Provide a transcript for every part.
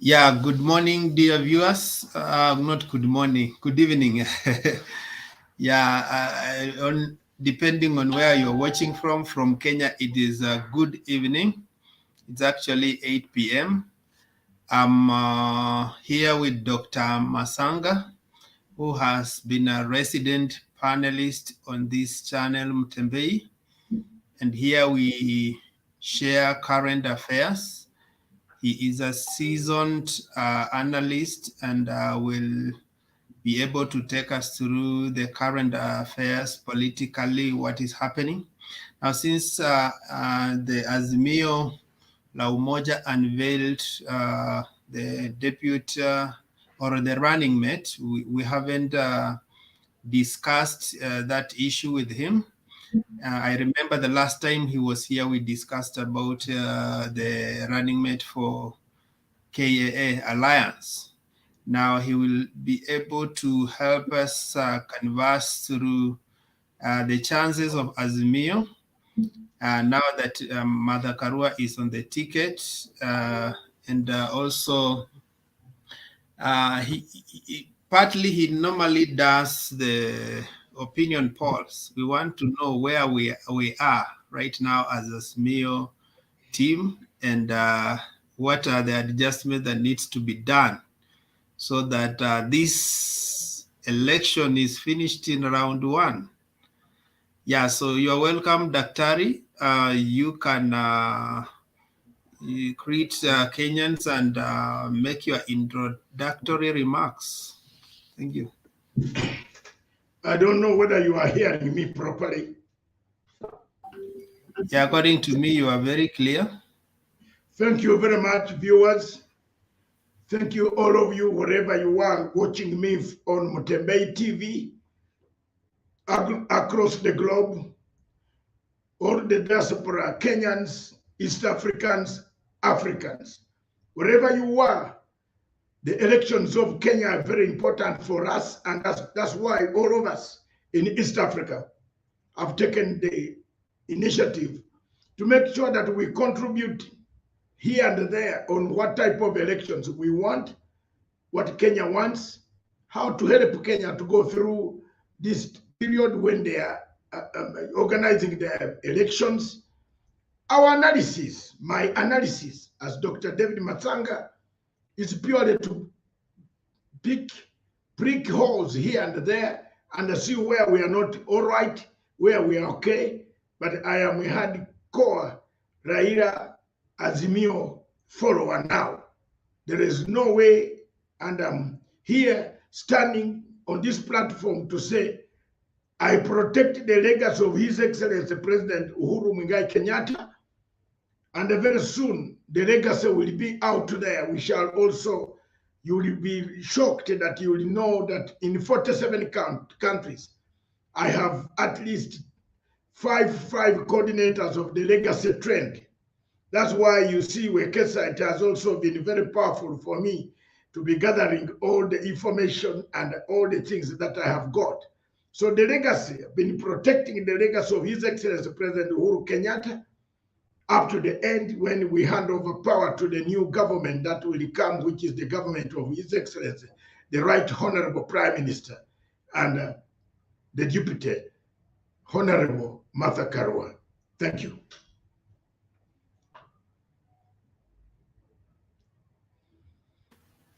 Yeah, good morning, dear viewers. Not good morning, good evening. Yeah, depending on where you're watching from Kenya, it is a good evening. It's actually 8 p.m. I'm here with Dr. Matsanga, who has been a resident panelist on this channel, Mtembei. And here we share current affairs. He is a seasoned analyst and will be able to take us through the current affairs politically, what is happening. Now, since the Azimio La Umoja unveiled the deputy or the running mate, we haven't discussed that issue with him. I remember the last time he was here, we discussed about the running mate for KAA Alliance. Now he will be able to help us converse through the chances of Azimio. Now that Mother Karua is on the ticket, and also partly he normally does the opinion polls. We want to know where we are right now as a Azimio team, and what are the adjustments that needs to be done so that this election is finished in round one. Yeah, so you're welcome, Daktari. You can greet Kenyans and make your introductory remarks. Thank you. I don't know whether you are hearing me properly. Yeah, according to me, you are very clear. Thank you very much, viewers. Thank you, all of you, wherever you are watching me on Mutembei TV across the globe, all the diaspora, Kenyans, East Africans, Africans. Wherever you are, the elections of Kenya are very important for us, and that's why all of us in East Africa have taken the initiative to make sure that we contribute here and there on what type of elections we want, what Kenya wants, how to help Kenya to go through this period when they are organizing their elections. Our analysis, my analysis as Dr. David Matsanga, is purely to prick holes here and there and see where we are not all right, where we are okay. But I am a hardcore Raila Azimio follower now. There is no way, and I'm here standing on this platform to say I protect the legacy of His Excellency President Uhuru Muigai Kenyatta, and very soon the legacy will be out there. We shall also, you will be shocked that you will know that in 47 countries, I have at least five coordinators of the legacy trend. That's why you see Wekesa, it has also been very powerful for me to be gathering all the information and all the things that I have got. So the legacy, I've been protecting the legacy of His Excellency President Uhuru Kenyatta up to the end when we hand over power to the new government that will come, which is the government of His Excellency, the Right Honorable Prime Minister, and the Deputy Honorable Martha Karua. Thank you.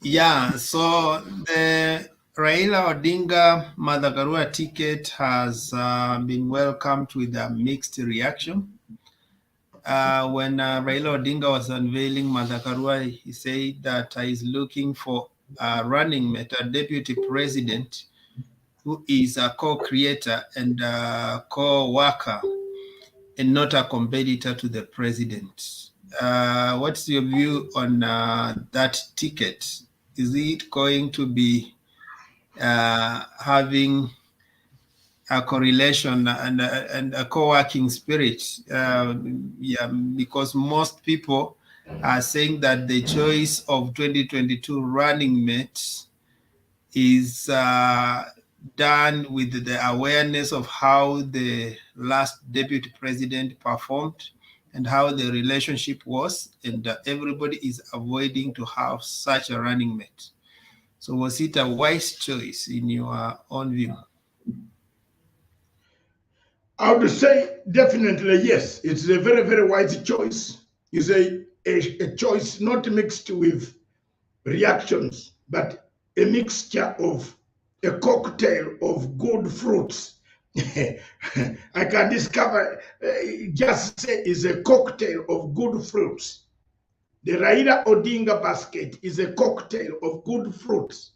Yeah, so the Raila Odinga Martha Karua ticket has been welcomed with a mixed reaction. When Raila Odinga was unveiling Martha Karua, he said that he's looking for a running mate, a deputy president who is a co-creator and a co-worker and not a competitor to the president. What's your view on that ticket? Is it going to be having a correlation and a co-working spirit? Yeah, because most people are saying that the choice of 2022 running mates is done with the awareness of how the last deputy president performed and how the relationship was, and everybody is avoiding to have such a running mate. So was it a wise choice in your own view? I would say definitely yes. It's a very, very wise choice. It's a choice not mixed with reactions, but a mixture of a cocktail of good fruits. I can discover, just say, is a cocktail of good fruits. The Raila Odinga basket is a cocktail of good fruits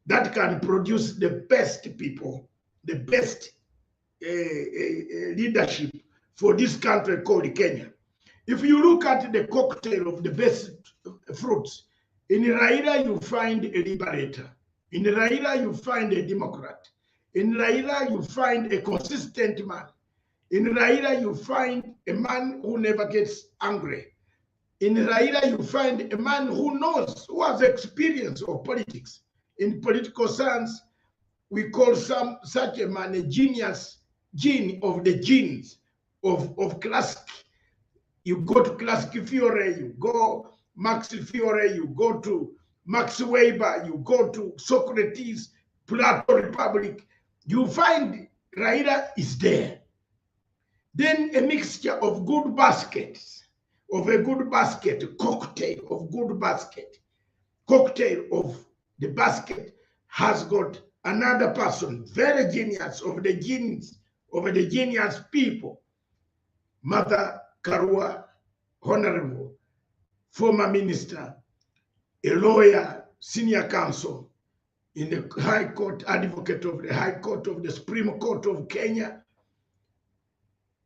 that can produce the best people, the best leadership for this country called Kenya. If you look at the cocktail of the best fruits, in Raila you find a liberator. In Raila you find a Democrat. In Raila you find a consistent man. In Raila you find a man who never gets angry. In Raila you find a man who knows, who has experience of politics. In political science, we call such a man a genius, gene of the genes of classic. You go to classic Fiore, you go Max Fiore, you go to Max Weber, you go to Socrates, Plato Republic, you find Raila is there. Then a mixture of good baskets, of a good basket, a cocktail of good basket, cocktail of the basket has got another person, very genius of the genes, of the genius people. Mother Karua, honorable, former minister, a lawyer, senior counsel in the High Court, advocate of the High Court of the Supreme Court of Kenya.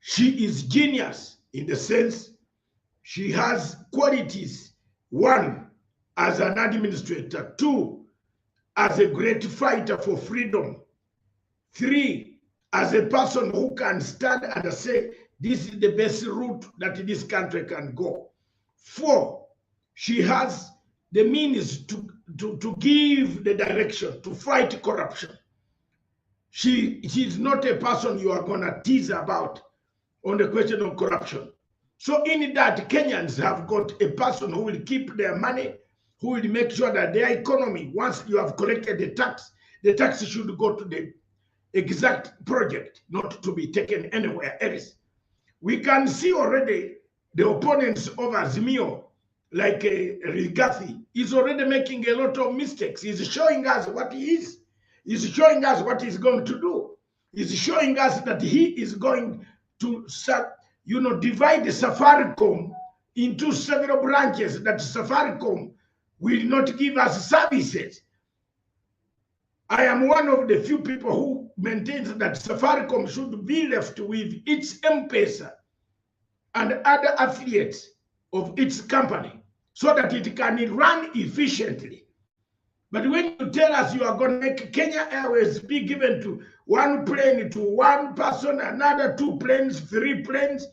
She is genius in the sense she has qualities. One, as an administrator. Two, as a great fighter for freedom. Three, as a person who can stand and say, this is the best route that this country can go. Four, she has the means to give the direction, to fight corruption. She's not a person you are going to tease about on the question of corruption. So in that, Kenyans have got a person who will keep their money, who will make sure that their economy, once you have collected the tax should go to the exact project, not to be taken anywhere else. We can see already the opponents of Azimio, like Rigathi, is already making a lot of mistakes. He's showing us what he is. He's showing us what he's going to do. He's showing us that he is going to, divide the Safaricom into several branches, that Safaricom will not give us services. I am one of the few people who maintains that Safaricom should be left with its M-Pesa and other affiliates of its company so that it can run efficiently. But when you tell us you are going to make Kenya Airways be given to one plane to one person, another 2 planes, 3 planes,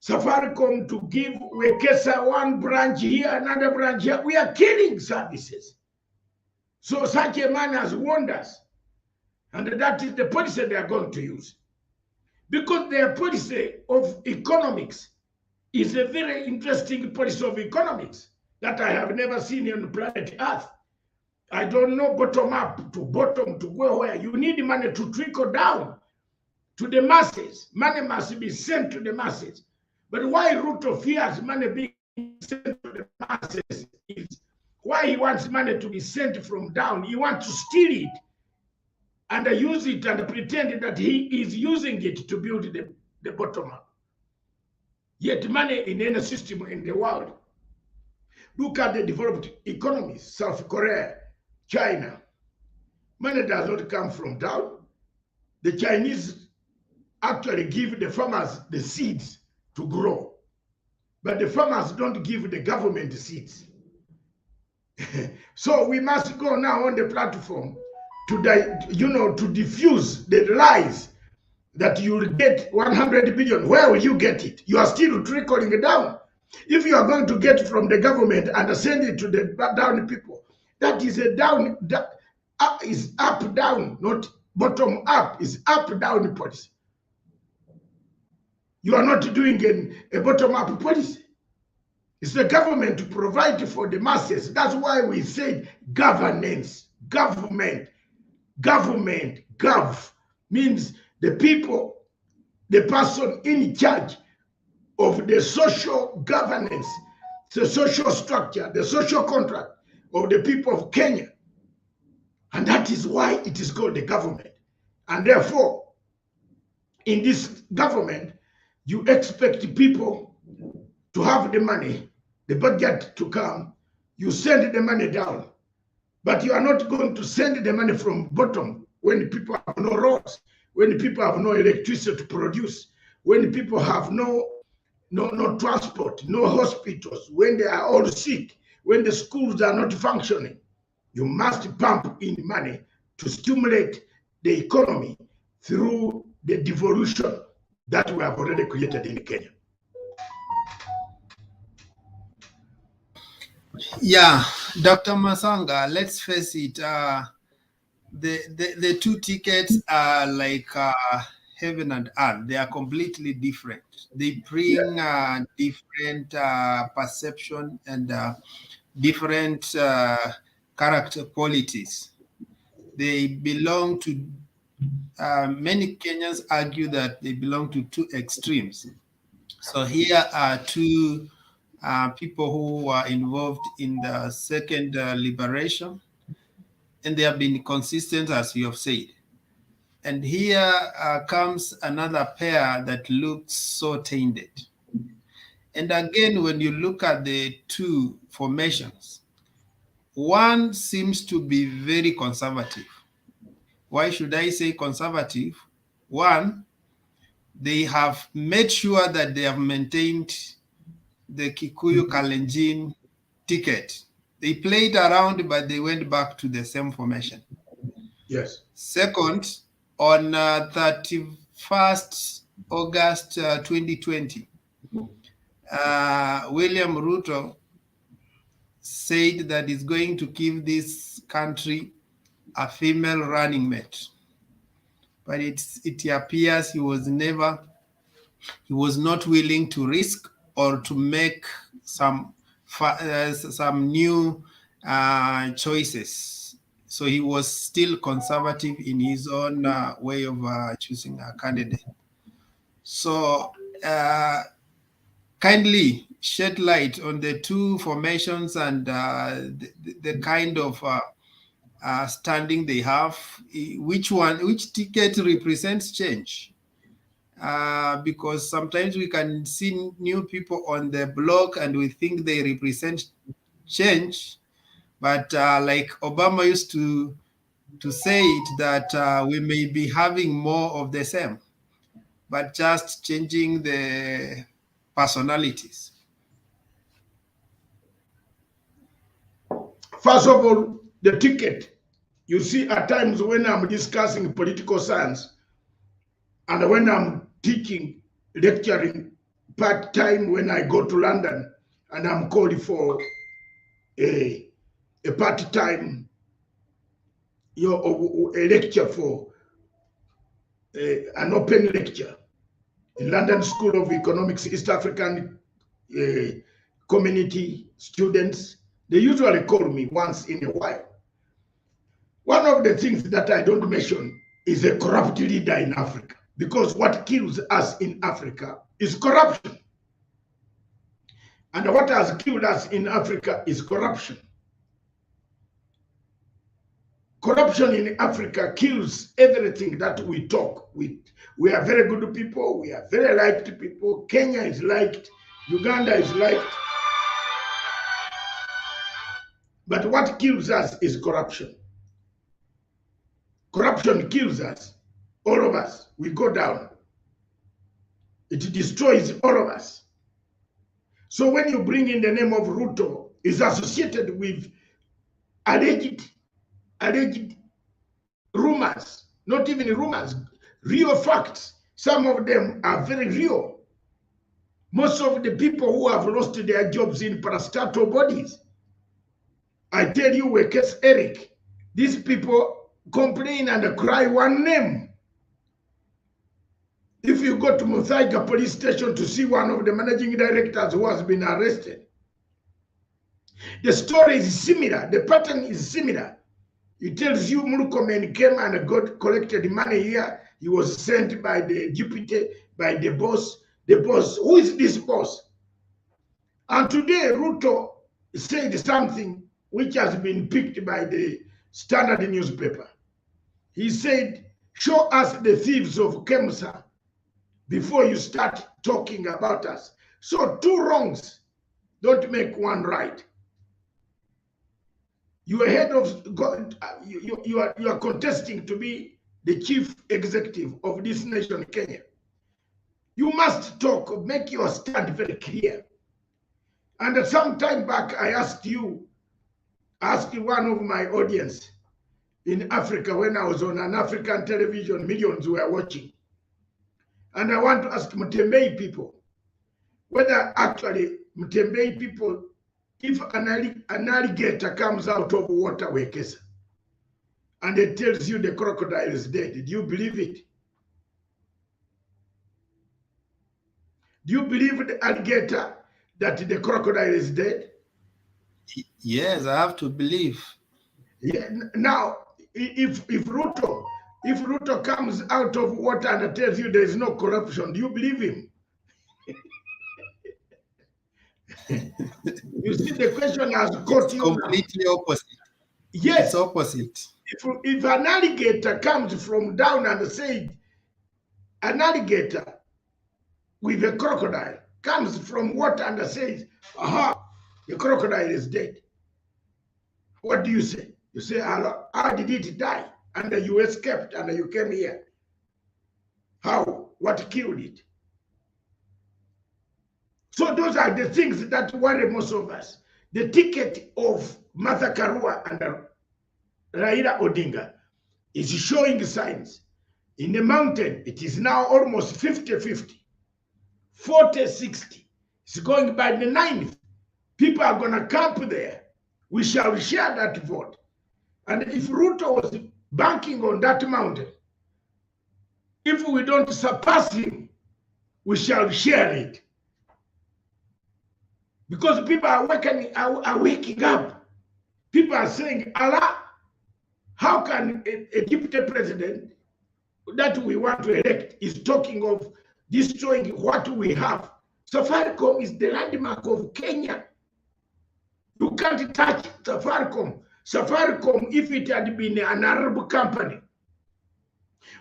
Safaricom to give Wekesa one branch here, another branch here, we are killing services. So such a man has warned us. And that is the policy they are going to use. Because their policy of economics is a very interesting policy of economics that I have never seen on planet Earth. I don't know bottom up to bottom to go where. You need money to trickle down to the masses. Money must be sent to the masses. But why Ruto fears money being sent to the masses is why he wants money to be sent from down. He wants to steal it and use it and pretend that he is using it to build the bottom up. Yet money in any system in the world. Look at the developed economies, South Korea, China. Money does not come from down. The Chinese actually give the farmers the seeds to grow. But the farmers don't give the government the seeds. So we must go now on the platform to diffuse the lies that you will get 100 billion. Where will you get it? You are still trickling it down. If you are going to get from the government and send it to the down people, that is a down, is up down, not bottom up, is up down policy. You are not doing a bottom-up policy. It's the government to provide for the masses. That's why we said governance, government, gov means the people, the person in charge of the social governance, the social structure, the social contract of the people of Kenya. And that is why it is called the government. And therefore, in this government, you expect people to have the money, the budget to come, you send the money down. But you are not going to send the money from bottom when people have no roads, when people have no electricity to produce, when people have no transport, no hospitals, when they are all sick, when the schools are not functioning. You must pump in money to stimulate the economy through the devolution that we have already created in Kenya. Yeah, Dr. Masanga, let's face it, the two tickets are like heaven and earth. They are completely different. They bring different perception and different character qualities. They belong to, many Kenyans argue that they belong to two extremes. So here are two people who were involved in the second liberation, and they have been consistent, as you have said. And here comes another pair that looks so tainted. And again, when you look at the two formations, one seems to be very conservative. Why should I say conservative? One, they have made sure that they have maintained the Kikuyu Kalenjin ticket. They played around, but they went back to the same formation. Yes. Second, on 31st August 2020, William Ruto said that he's going to give this country a female running mate. But it appears he was not willing to risk or to make some new choices. So he was still conservative in his own way of choosing a candidate. So kindly shed light on the two formations and the kind of standing they have. Which ticket represents change? Because sometimes we can see new people on the block and we think they represent change, but like Obama used to say it, that we may be having more of the same, but just changing the personalities. First of all, the ticket. You see, at times when I'm discussing political science and when I'm teaching, lecturing part-time when I go to London and I'm called for a part-time a lecture for an open lecture in London School of Economics, East African community students. They usually call me once in a while. One of the things that I don't mention is a corrupt leader in Africa, because what kills us in Africa is corruption. And what has killed us in Africa is corruption. Corruption in Africa kills everything that we talk with. We are very good people. We are very liked people. Kenya is liked. Uganda is liked. But what kills us is corruption. Corruption kills us, all of us. We go down. It destroys all of us. So when you bring in the name of Ruto, is associated with alleged rumors, not even rumors, real facts. Some of them are very real. Most of the people who have lost their jobs in parastatal bodies, I tell you, Wekes Eric, these people complain and cry one name. If you go to Muthaiga police station to see one of the managing directors who has been arrested, the story is similar. The pattern is similar. He tells you Murkomen came and got collected money here. He was sent by the deputy, by the boss. The boss, who is this boss? And today, Ruto said something which has been picked by the Standard newspaper. He said, show us the thieves of Kemsa before you start talking about us. So two wrongs don't make one right. You are head of God, you are contesting to be the chief executive of this nation, Kenya. You must talk, make your stand very clear. And some time back, I asked one of my audience in Africa when I was on an African television, millions were watching. And I want to ask Mutembei people, whether actually Mutembei people, if an alligator comes out of water, Wekesa, and it tells you the crocodile is dead, do you believe it? Do you believe the alligator that the crocodile is dead? Yes, I have to believe. Yeah. Now, if Ruto comes out of water and tells you there is no corruption, do you believe him? You see, the question has caught you. Completely now. Opposite. Yes. It's opposite. If an alligator comes from down and says, an alligator with a crocodile comes from water and says, aha, the crocodile is dead. What do you say? You say, how did it die? And you escaped and you came here. How? What killed it? So those are the things that worry most of us. The ticket of Martha Karua and Raila Odinga is showing signs. In the mountain, it is now almost 50-50, 40-60. It's going by the 9th. People are going to camp there. We shall share that vote. And if Ruto was banking on that mountain, if we don't surpass him, we shall share it. Because people are waking up. People are saying, Allah, how can a deputy president that we want to elect is talking of destroying what we have? Safaricom is the landmark of Kenya. You can't touch Safaricom. Safaricom, if it had been an Arab company,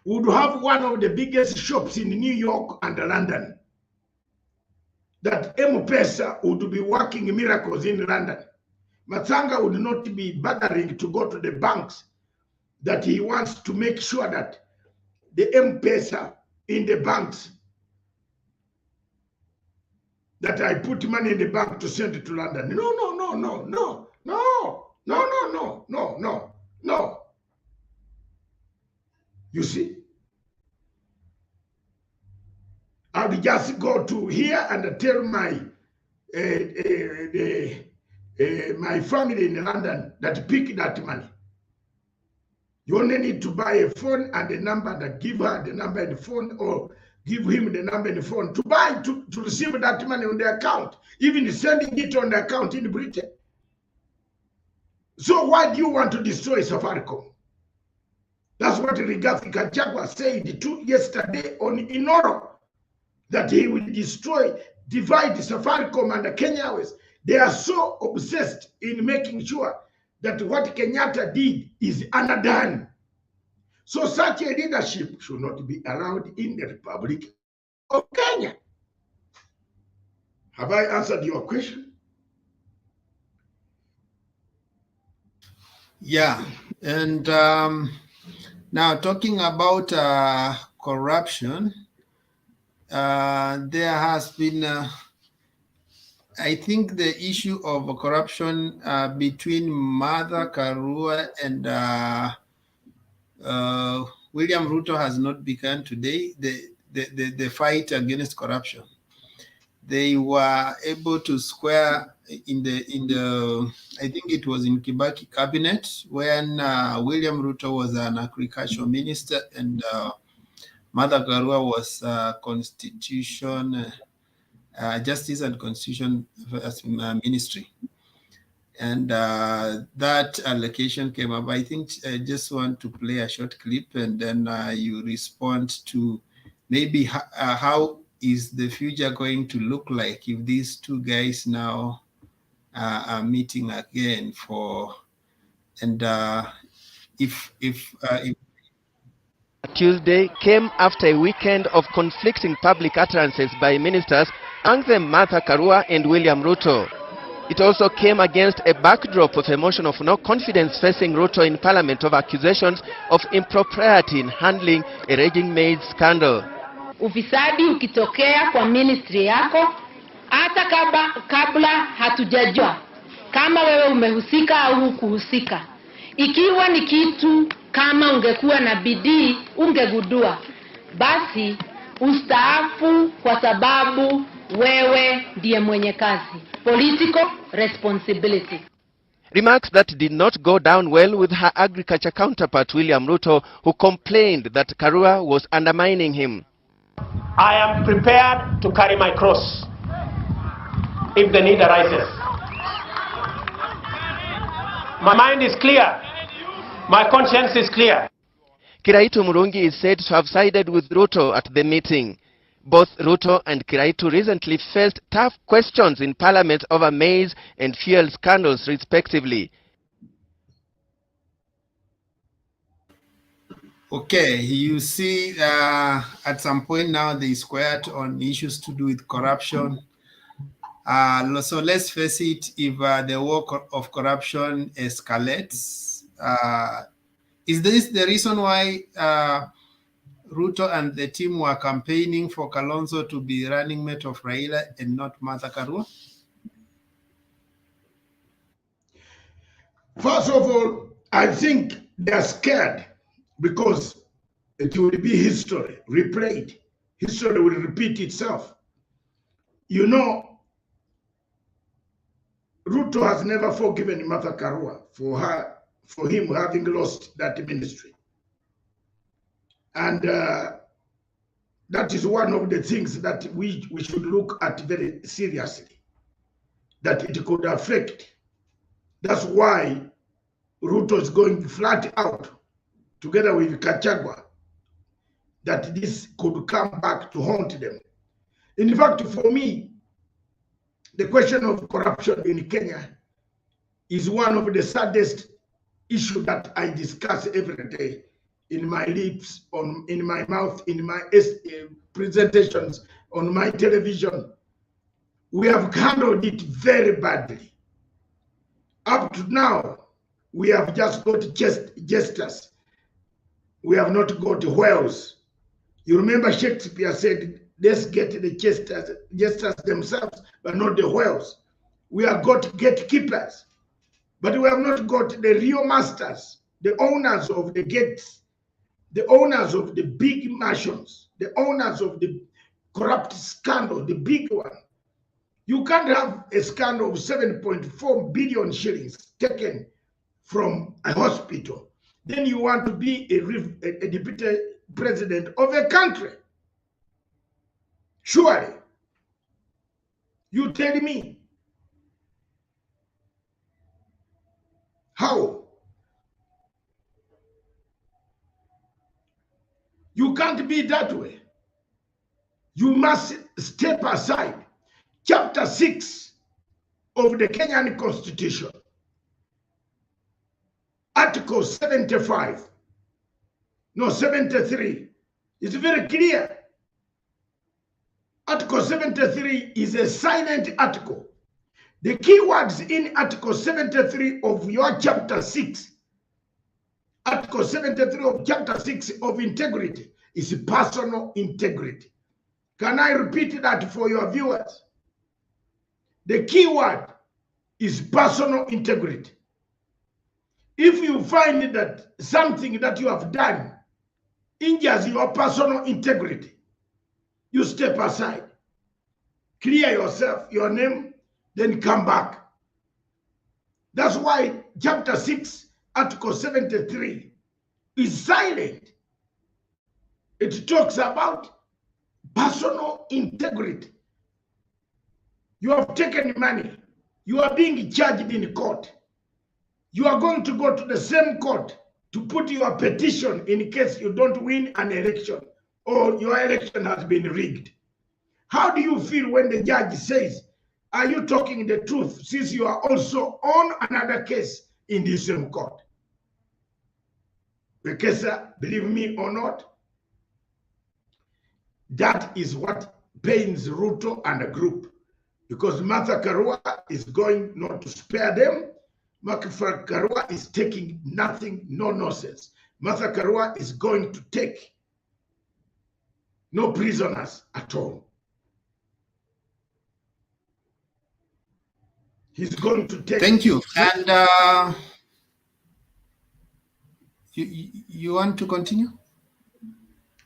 would have one of the biggest shops in New York and London. That M-Pesa would be working miracles in London. Matsanga would not be bothering to go to the banks, that he wants to make sure that the M-Pesa in the banks, that I put money in the bank to send it to London. No. You see? I will just go to here and tell my my family in London that pick that money. You only need to buy a phone and a number, that give her the number in the phone, or give him the number in the phone to buy, to receive that money on the account, even sending it on the account in Britain. So why do you want to destroy Safaricom? That's what Rigathi Gachagua said yesterday on Inoro, that he will divide Safaricom and Kenya Airways. They are so obsessed in making sure that what Kenyatta did is undone. So such a leadership should not be allowed in the Republic of Kenya. Have I answered your question? Yeah. And now talking about corruption, there has been, I think the issue of corruption between Martha Karua and William Ruto has not begun today. The fight against corruption. They were able to square in the I think it was in Kibaki cabinet when William Ruto was an agriculture minister and Martha Karua was Justice and Constitution Ministry. And that allocation came up. I think I just want to play a short clip, and then you respond to maybe how is the future going to look like if these two guys now are meeting again if Tuesday came after a weekend of conflicting public utterances by ministers, among them Martha Karua and William Ruto. It also came against a backdrop of a motion of no confidence facing Ruto in Parliament of accusations of impropriety in handling a raging maize scandal. Ufisadi ukitokea kwa ministry yako, hata kabla hatujajua kama wewe umehusika au hukuhusika. Ikiwa ni kitu kama ungekuwa na bidii ungegundua, basi ustaafu kwa sababu wewe ndiye mwenye kazi. Political responsibility. Remarks that did not go down well with her agriculture counterpart William Ruto, who complained that Karua was undermining him. I am prepared to carry my cross if the need arises. My mind is clear. My conscience is clear. Kiraitu Murungi is said to have sided with Ruto at the meeting. Both Ruto and Kiraitu recently faced tough questions in Parliament over maize and fuel scandals, respectively. Okay, you see, at some point now they squared on issues to do with corruption. So let's face it, if the war of corruption escalates, is this the reason why Ruto and the team were campaigning for Kalonzo to be running mate of Raila and not Martha Karua? First of all, I think they're scared because it will be history, replayed. History will repeat itself. You know, Ruto has never forgiven Martha Karua for him having lost that ministry. And that is one of the things that we should look at very seriously, that it could affect. That's why Ruto is going flat out, together with Kachagwa, that this could come back to haunt them. In fact, for me, the question of corruption in Kenya is one of the saddest issues that I discuss every day in my lips, in my mouth, in my presentations, on my television. We have handled it very badly. Up to now, we have just got jesters. We have not got whales. You remember Shakespeare said, let's get the jesters themselves, but not the whales. We have got gatekeepers, but we have not got the real masters, the owners of the gates, the owners of the big mansions, the owners of the corrupt scandal, the big one. You can't have a scandal of 7.4 billion shillings taken from a hospital. Then you want to be a deputy president of a country. Surely. You tell me. How? You can't be that way. You must step aside. Chapter 6 of the Kenyan Constitution, Article 73, is very clear. Article 73 is a silent article. The key words in Article 73 of your Chapter 6, Article 73 of Chapter 6 of integrity is personal integrity. Can I repeat that for your viewers? The key word is personal integrity. If you find that something that you have done injures your personal integrity, you step aside, clear yourself, your name, then come back. That's why Chapter 6, Article 73 is silent. It talks about personal integrity. You have taken money. You are being charged in court. You are going to go to the same court to put your petition in case you don't win an election or your election has been rigged. How do you feel when the judge says, are you talking the truth, since you are also on another case in the same court? Because, believe me or not, that is what pains Ruto and the group. Because Martha Karua is going not to spare them. Martha Karua is taking nothing, no nonsense. Martha Karua is going to take no prisoners at all. He's going to take. Thank you. And you want to continue?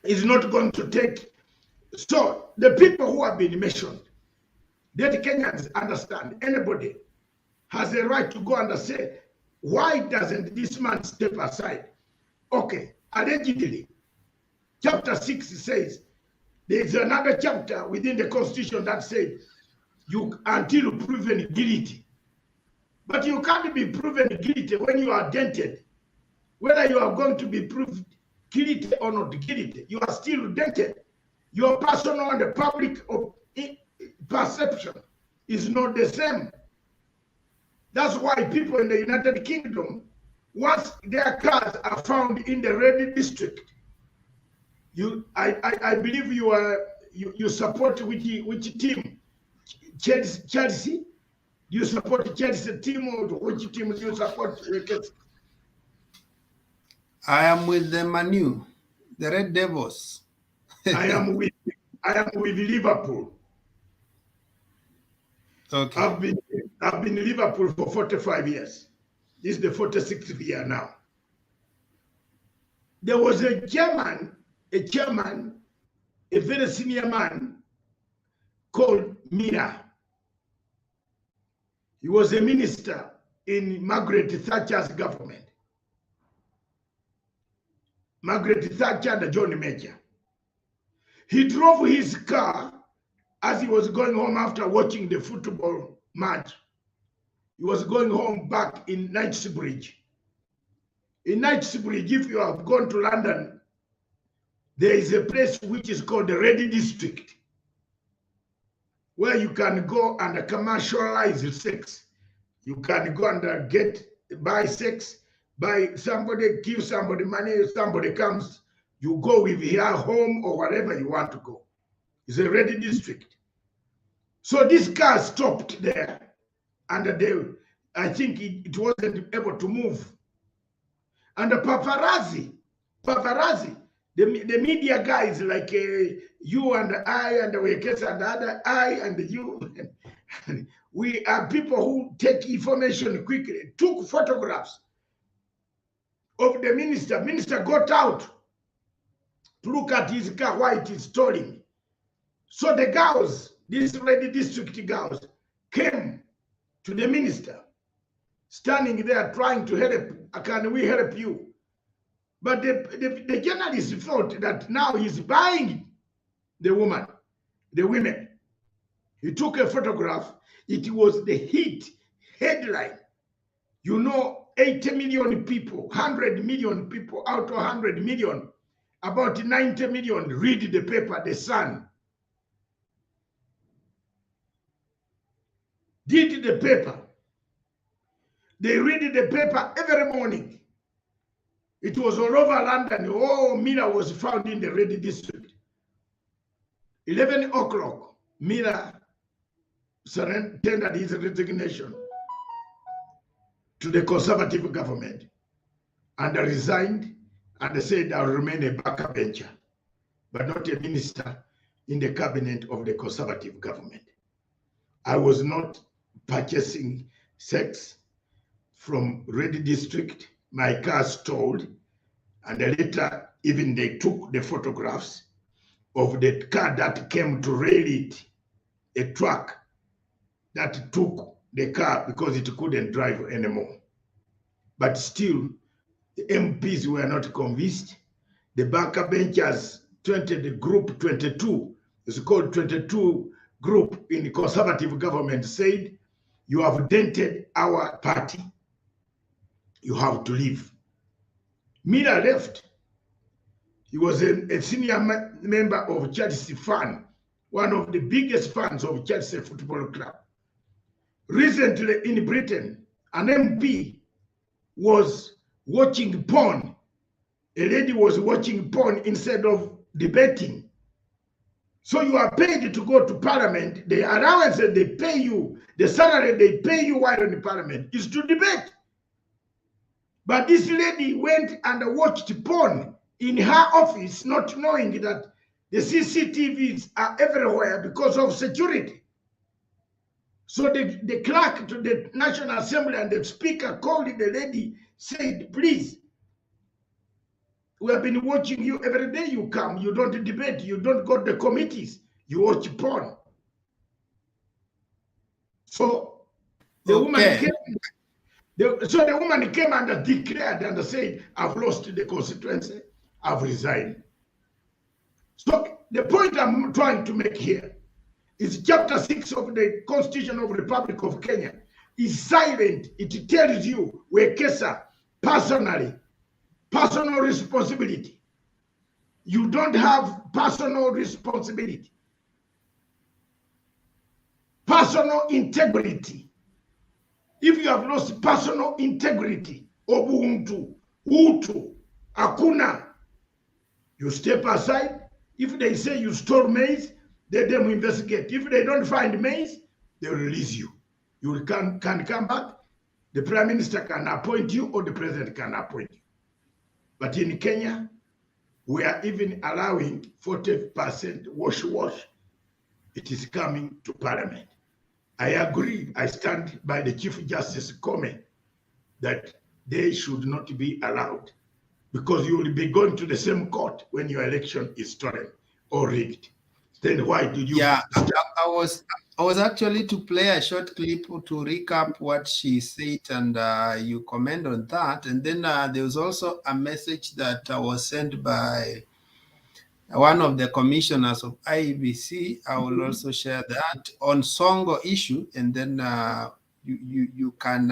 He's not going to take. So the people who have been mentioned, that Kenyans understand, anybody has a right to go and say, why doesn't this man step aside? Okay, allegedly, chapter 6 says, there's another chapter within the constitution that says, you until proven guilty. But you can't be proven guilty when you are dented. Whether you are going to be proved guilty or not guilty, you are still dented. Your personal and the public perception is not the same. That's why people in the United Kingdom, once their cars are found in the red district, I believe you support which team? Chelsea? Do you support Chelsea team, or which team do you support? I am with the Manu, the Red Devils. I am with Liverpool. Okay. I've been in Liverpool for 45 years. This is the 46th year now. There was a chairman, a very senior man called Mira. He was a minister in Margaret Thatcher's government. Margaret Thatcher and John Major. He drove his car as he was going home after watching the football match. He was going home back in Knightsbridge. In Knightsbridge, if you have gone to London, there is a place which is called the Red District, where you can go and commercialize sex. You can go and buy sex, buy somebody, give somebody money, somebody comes, you go with your home or wherever you want to go. It's a Red District. So this car stopped there, and I think it wasn't able to move. And the paparazzi, the media guys like you and I and the Wekes and the other I and you, we are people who take information quickly, took photographs of the minister. Minister got out to look at his car while it is stalling. So the girls, these Red District girls, came to the minister, standing there trying to help. Can we help you? But the journalist thought that now he's buying the women. He took a photograph. It was the hit headline. 80 million people, 100 million people out of 100 million, about 90 million read the paper, The Sun. Did the paper. They read the paper every morning. It was all over London. Oh, Miller was found in the Red District. 11 o'clock, Miller tendered his resignation to the Conservative government and resigned and said, I'll remain a backbencher, but not a minister in the cabinet of the Conservative government. I was not purchasing sex from Red District. My car stalled, and later even they took the photographs of the car that came to rail it, a truck that took the car because it couldn't drive anymore. But still, the MPs were not convinced. The backbenchers the group 22, it's called 22 group in the conservative government, said, you have dented our party. You have to leave. Miller left. He was a senior member of Chelsea fan, one of the biggest fans of Chelsea Football Club. Recently in Britain, an MP was watching porn. A lady was watching porn instead of debating. So you are paid to go to parliament. The allowance that they pay you, the salary they pay you while in the parliament is to debate. But this lady went and watched porn in her office, not knowing that the CCTVs are everywhere because of security. So the clerk to the National Assembly and the speaker called the lady, said, please, we have been watching you every day you come. You don't debate. You don't go to the committees. You watch porn. So the woman came. So the woman came and declared and said, I've lost the constituency. I've resigned. So the point I'm trying to make here is chapter 6 of the Constitution of the Republic of Kenya is silent. It tells you, Wekesa, personal responsibility. You don't have personal responsibility. Personal integrity. If you have lost personal integrity, Ubuntu, Utu, Akuna, you step aside. If they say you stole maize, let them investigate. If they don't find maize, they'll release you. You can come back. The Prime Minister can appoint you or the President can appoint you. But in Kenya, we are even allowing 40% wash. It is coming to Parliament. I agree. I stand by the Chief Justice comment that they should not be allowed because you will be going to the same court when your election is stolen or rigged. Then why did you? Yeah, I was actually to play a short clip to recap what she said, and you comment on that. And then there was also a message that was sent by one of the commissioners of IEBC. I will also share that on Songo issue, and then you can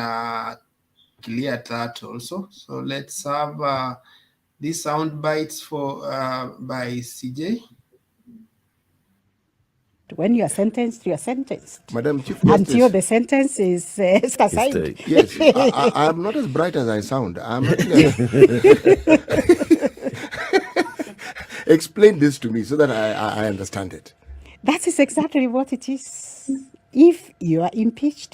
clear that also. So let's have these sound bites for by CJ. When you are sentenced, you are sentenced. Madam Chief Justice, until the sentence is set aside. Yes, I'm not as bright as I sound. I'm explain this to me so that I understand it. That is exactly what it is. If you are impeached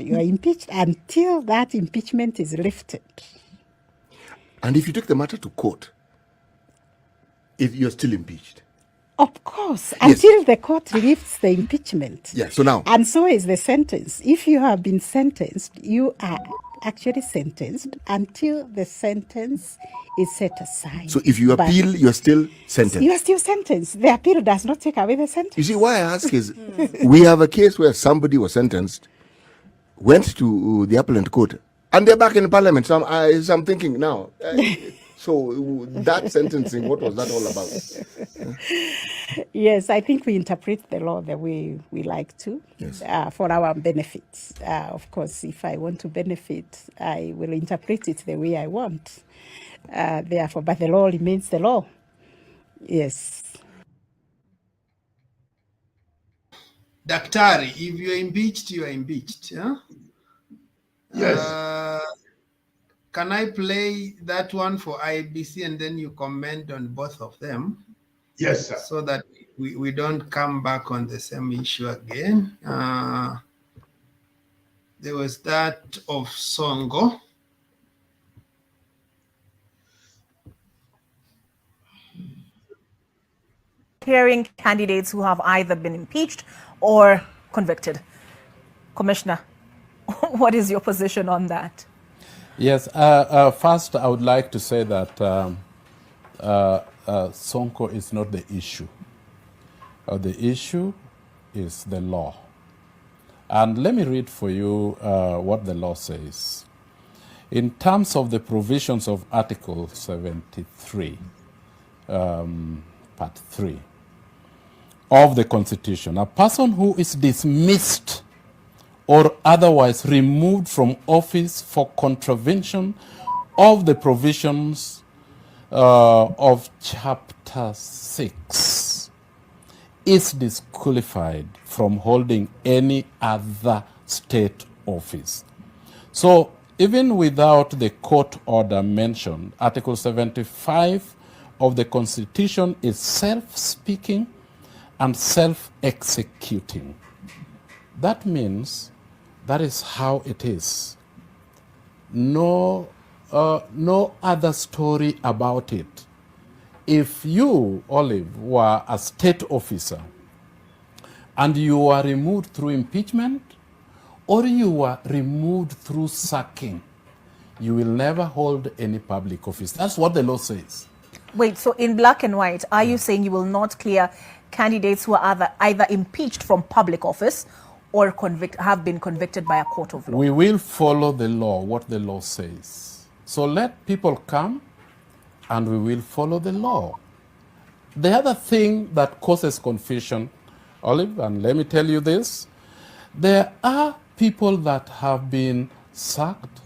until that impeachment is lifted. And if you take the matter to court, if you're still impeached? Of course, until the court lifts the impeachment. Yeah, so now. And so is the sentence. If you have been sentenced, you are actually sentenced until the sentence is set aside. So if you appeal, you're still sentenced? You are still sentenced. The appeal does not take away the sentence. You see, why I ask is, we have a case where somebody was sentenced, went to the appellate court, and they're back in Parliament. So I'm thinking now, so that sentencing, what was that all about? Yes, I think we interpret the law the way we like to, for our benefits. Of course, if I want to benefit, I will interpret it the way I want. Therefore, but the law remains the law. Yes. Daktari, if you're impeached, you are impeached. Yeah? Yes. Can I play that one for IBC and then you comment on both of them? Yes, sir. So that we don't come back on the same issue again. There was that of Songo. Hearing candidates who have either been impeached or convicted. Commissioner, what is your position on that? Yes, first I would like to say that Sonko is not the issue. The issue is the law. And let me read for you what the law says. In terms of the provisions of Article 73, Part 3, of the Constitution. A person who is dismissed or otherwise removed from office for contravention of the provisions of Chapter 6 is disqualified from holding any other state office. So even without the court order mentioned, Article 75 of the Constitution is self-speaking and self-executing. That means that is how it is. No other story about it. If you, Olive, were a state officer and you were removed through impeachment or you were removed through sacking, you will never hold any public office. That's what the law says. Wait, so in black and white, are you saying you will not clear candidates who are either impeached from public office or have been convicted by a court of law? We will follow the law, what the law says. So let people come and we will follow the law. The other thing that causes confusion, Olive, and let me tell you this, there are people that have been sacked,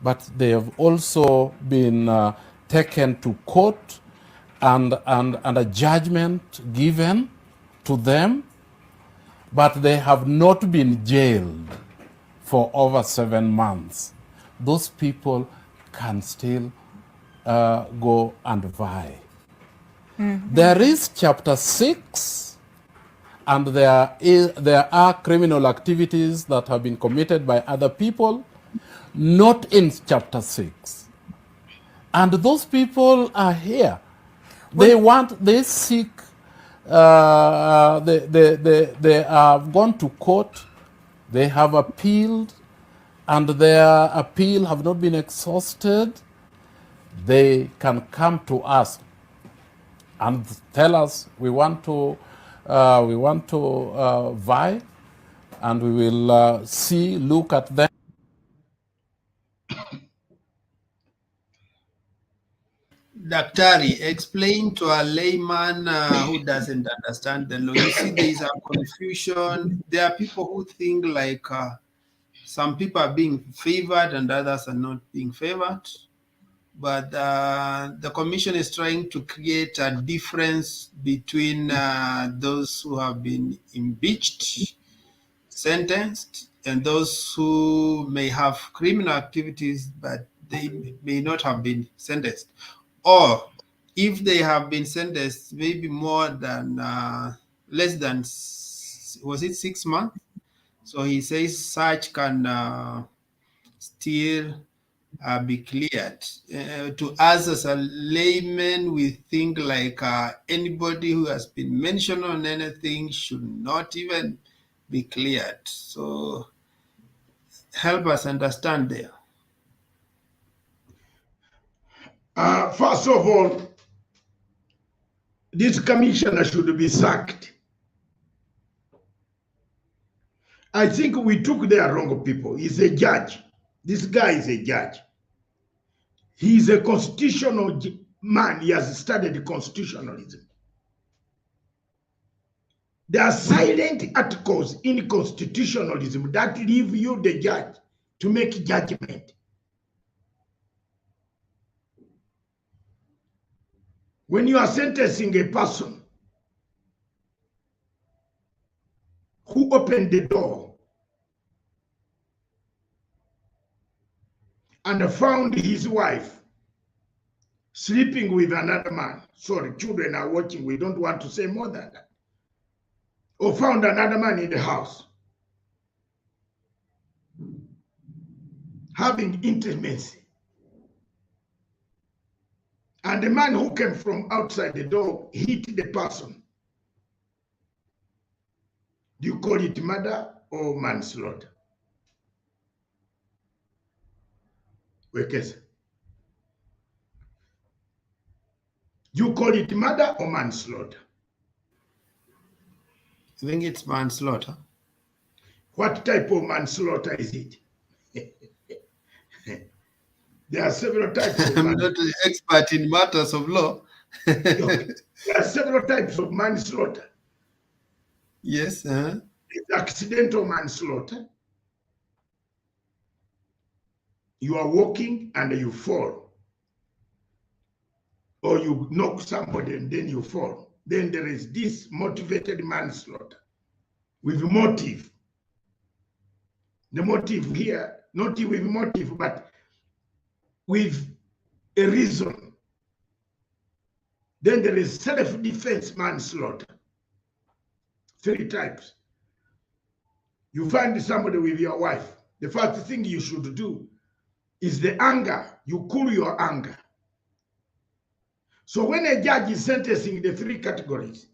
but they have also been taken to court and a judgment given to them, but they have not been jailed for over 7 months. Those people can still go and vie. Mm-hmm. There is Chapter 6, and there are criminal activities that have been committed by other people, not in Chapter 6. And those people are here. They seek, they have gone to court, they have appealed, and their appeal have not been exhausted. They can come to us and tell us we want to vie, and we will look at them. Daktari, explain to a layman who doesn't understand the law. You see, there is a confusion. There are people who think like some people are being favored and others are not being favored. But the commission is trying to create a difference between those who have been impeached, sentenced, and those who may have criminal activities, but they may not have been sentenced. Or if they have been sentenced, maybe more than, less than, was it 6 months? So he says such can still be cleared. To us as a layman, we think like anybody who has been mentioned on anything should not even be cleared. So help us understand there. First of all, this commissioner should be sacked. I think we took the wrong people. He's a judge. This guy is a judge. He's a constitutional man. He has studied constitutionalism. There are silent articles in constitutionalism that leave you, the judge, to make judgment. When you are sentencing a person who opened the door and found his wife sleeping with another man, sorry, children are watching, we don't want to say more than that, or found another man in the house having intimacy, and the man who came from outside the door hit the person, do you call it murder or manslaughter? Wekesa. You call it murder or manslaughter? I think it's manslaughter. What type of manslaughter is it? There are several types of I'm not an expert in matters of law. Okay. There are several types of manslaughter. Yes. It's accidental manslaughter. You are walking and you fall, or you knock somebody and then you fall. Then there is this motivated manslaughter with motive. The motive here, not with motive, but with a reason. Then there is self-defense manslaughter. 3 types. You find somebody with your wife. The first thing you should do is the anger. You cool your anger. So when a judge is sentencing the 3 categories,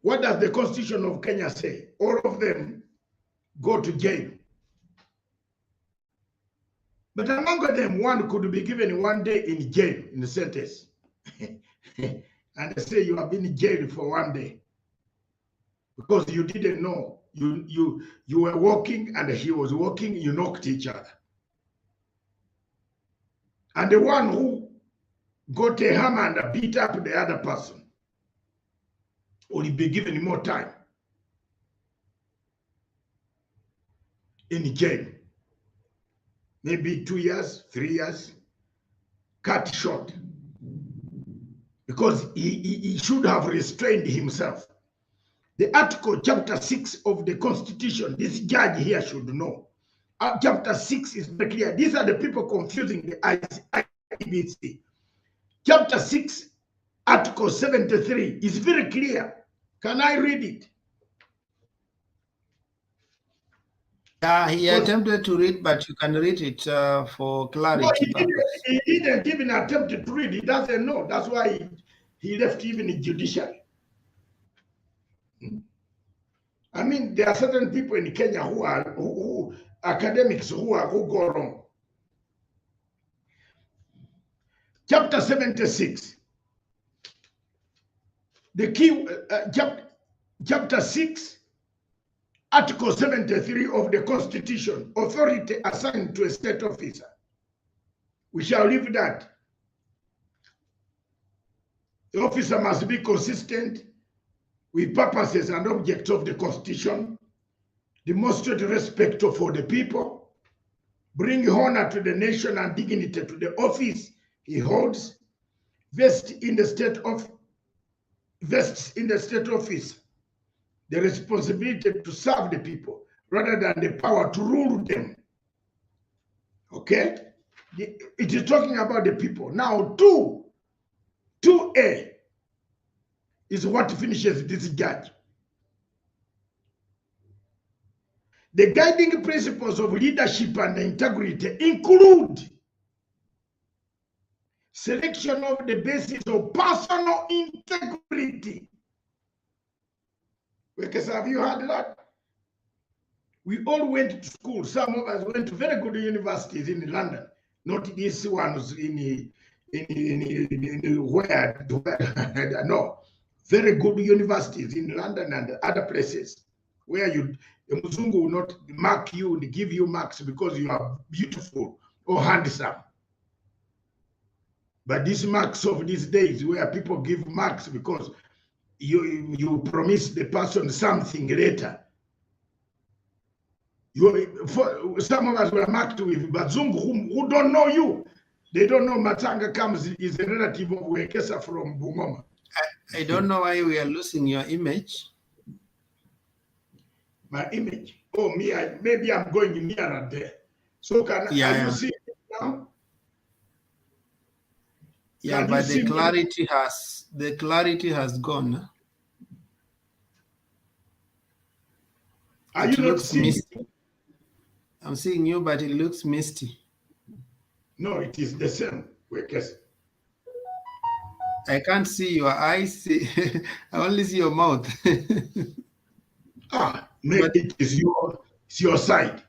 what does the Constitution of Kenya say? All of them go to jail. But among them, one could be given 1 day in jail in the sentence. And they say you have been jailed for 1 day because you didn't know. You were walking and he was walking, you knocked each other. And the one who got a hammer and beat up the other person will be given more time in jail. Maybe 2 years, 3 years, cut short. Because he should have restrained himself. The article, chapter 6 of the Constitution, this judge here should know. Chapter 6 is very clear. These are the people confusing the IBC. Chapter 6, Article 73 is very clear. Can I read it? He attempted to read, but you can read it for clarity purpose. He didn't even attempt to read. He doesn't know. That's why he left even the judiciary. I mean, there are certain people in Kenya who academics who go wrong. Chapter 76. The key, chapter 6, Article 73 of the Constitution, authority assigned to a state officer. We shall leave that. The officer must be consistent with purposes and objects of the Constitution, demonstrate respect for the people, bring honor to the nation and dignity to the office he holds, vests in the state office the responsibility to serve the people rather than the power to rule them. Okay? It is talking about the people. Now, 2A is what finishes this judge. The guiding principles of leadership and integrity include selection of the basis of personal integrity. Because have you heard that? We all went to school. Some of us went to very good universities in London, not these ones in where no, very good universities in London and other places where the Muzungu will not mark you and give you marks because you are beautiful or handsome. But these marks of these days where people give marks because you promise the person something later. Some of us were marked with Bazungu who don't know you. They don't know Matsanga comes is a relative of Wekesa from Bungoma. I don't know why we are losing your image. My image. Oh, me, maybe I'm going nearer there. So can you see it now? Yeah, Can but you the clarity has gone. Are you not seeing misty. I'm seeing you, but it looks misty. No, it is the same. I can't see your eyes. I only see your mouth. Maybe it is your side.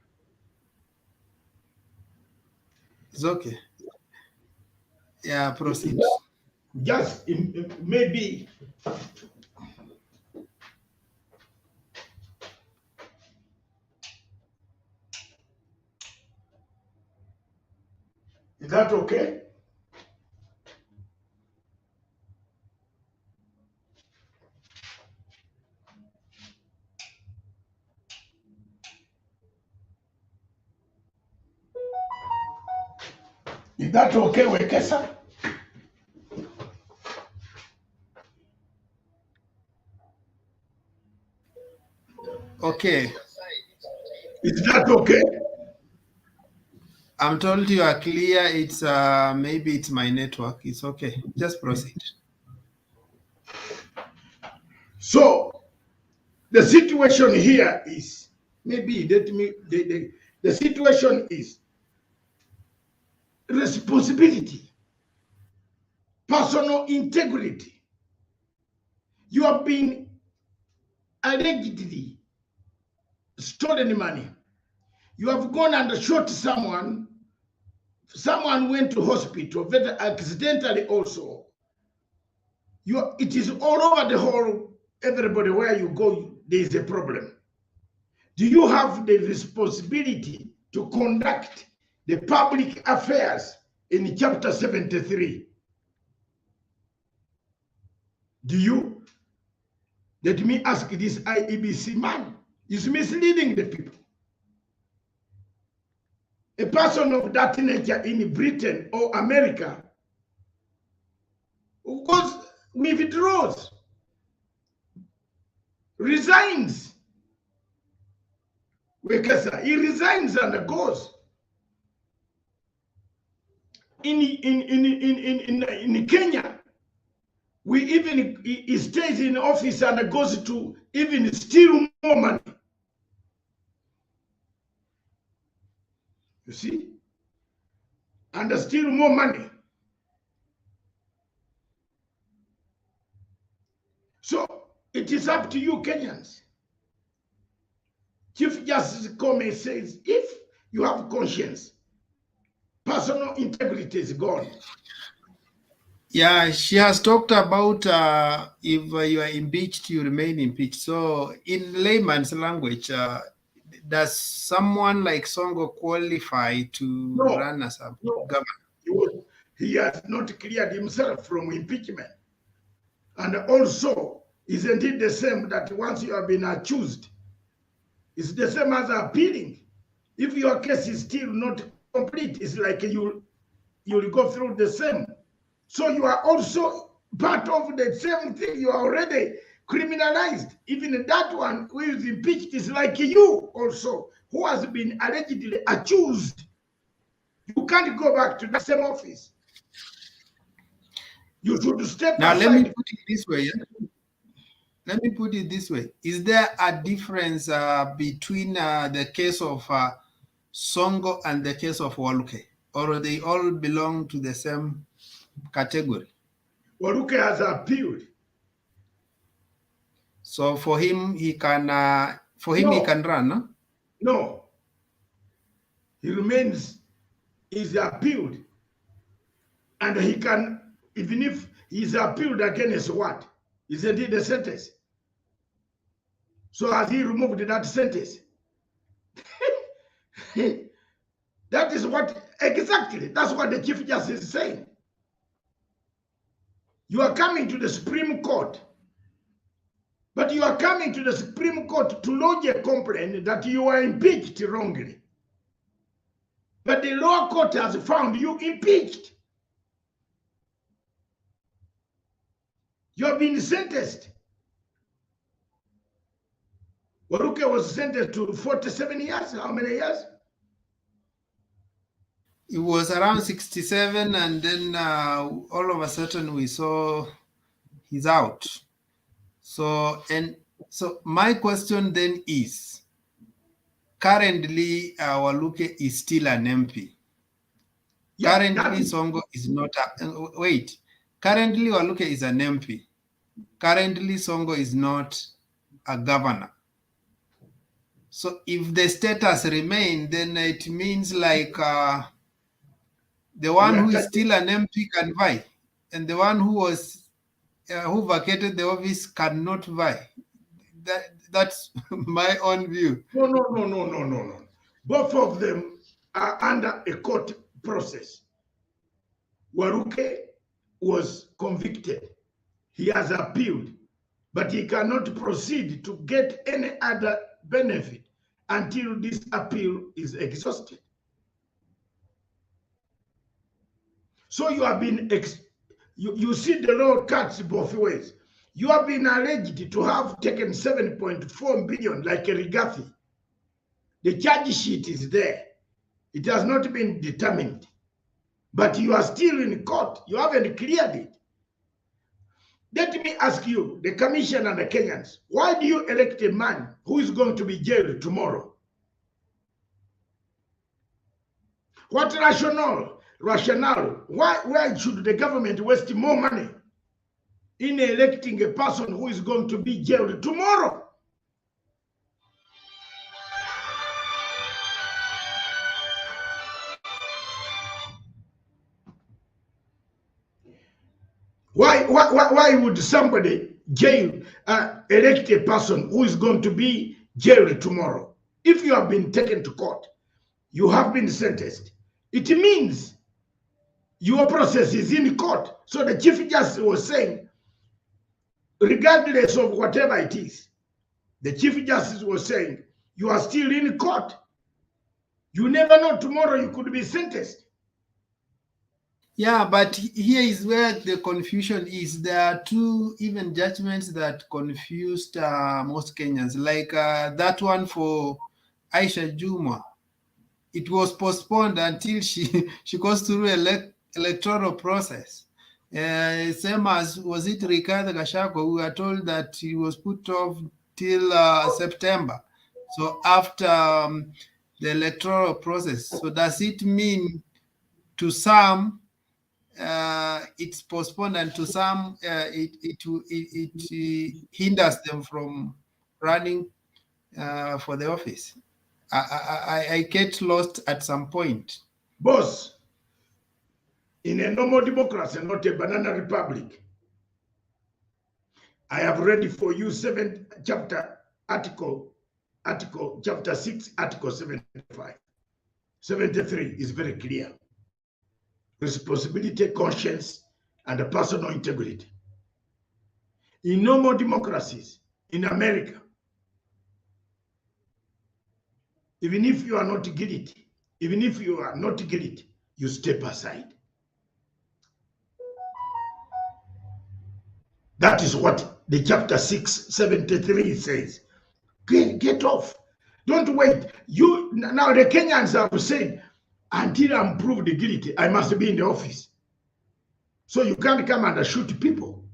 It's okay. Yeah, proceed. Just maybe. Is that okay? Is that okay, Wekesa? Okay. Is that okay? I'm told you are clear. It's maybe it's my network. It's okay. Just proceed. So the situation here is, maybe let me, the situation is responsibility, personal integrity. You have been allegedly stolen money. You have gone and shot someone. Someone went to hospital, very accidentally also. It is all over the whole, everybody where you go, there is a problem. Do you have the responsibility to conduct the public affairs in chapter 73? Do you? Let me ask this IEBC man. He's misleading the people. A person of that nature in Britain or America, of course, withdraws, resigns. He resigns and goes. In Kenya, he stays in office and goes to even steal more money. You see? And steal more money. So it is up to you, Kenyans. Chief Justice Comey says, if you have conscience, personal integrity is gone. Yeah, she has talked about if you are impeached, you remain impeached. So in layman's language, does someone like Songo qualify to run as a governor? He has not cleared himself from impeachment. And also, isn't it the same that once you have been accused, it's the same as appealing? If your case is still not complete, it's like you'll go through the same. So you are also part of the same thing. You are already criminalized. Even that one who is impeached is like you also, who has been allegedly accused. You can't go back to the same office. You should step now, aside. Let me put it this way. Yeah? Let me put it this way. Is there a difference between the case of Songo and the case of Waluke? Or they all belong to the same category? Waluke has appealed. So for him, he can he can run, no? No. He remains, he's appealed. And he can, even if he's appealed against what? Isn't it the sentence? So has he removed that sentence? That is what, exactly, that's what the Chief Justice is saying. You are coming to the Supreme Court, but you are coming to the Supreme Court to lodge a complaint that you are impeached wrongly. But the lower court has found you impeached. You have been sentenced. Waluke was sentenced to 47 years. How many years? It was around 67, and then all of a sudden we saw he's out. So my question then is, currently Waluke is still an MP. Yeah, currently Songo is not wait. Currently Waluke is an MP. Currently Songo is not a governor. So if the status remain, then it means like the one who is still an MP can vie, and the one who was who vacated the office cannot vie. That's my own view. No. Both of them are under a court process. Waluke was convicted. He has appealed, but he cannot proceed to get any other benefit until this appeal is exhausted. So you have been, you see the law cuts both ways. You have been alleged to have taken 7.4 billion like a Rigathi. The charge sheet is there. It has not been determined. But you are still in court. You haven't cleared it. Let me ask you, the commission and the Kenyans, why do you elect a man who is going to be jailed tomorrow? What rationale? Why should the government waste more money in electing a person who is going to be jailed tomorrow? Why would somebody elect a person who is going to be jailed tomorrow? If you have been taken to court, you have been sentenced, it means your process is in court. So the Chief Justice was saying, regardless of whatever it is, the Chief Justice was saying, you are still in court. You never know, tomorrow you could be sentenced. Yeah, but here is where the confusion is. There are two even judgments that confused most Kenyans, like that one for Aisha Juma. It was postponed until she goes through electoral process. Same as, was it Rigathi Gachagua? We were told that he was put off till September. So after the electoral process. So does it mean to some it's postponed, and to some it hinders them from running for the office? I get lost at some point. Boss, in a normal democracy, not a banana republic, I have read for you chapter 6, article 75. 73 is very clear. Responsibility, conscience, and personal integrity. In normal democracies, in America, even if you are not guilty, you step aside. That is what the chapter 673 says. Get off. Don't wait. Now the Kenyans have said, until I'm proved guilty, I must be in the office. So you can't come and shoot people.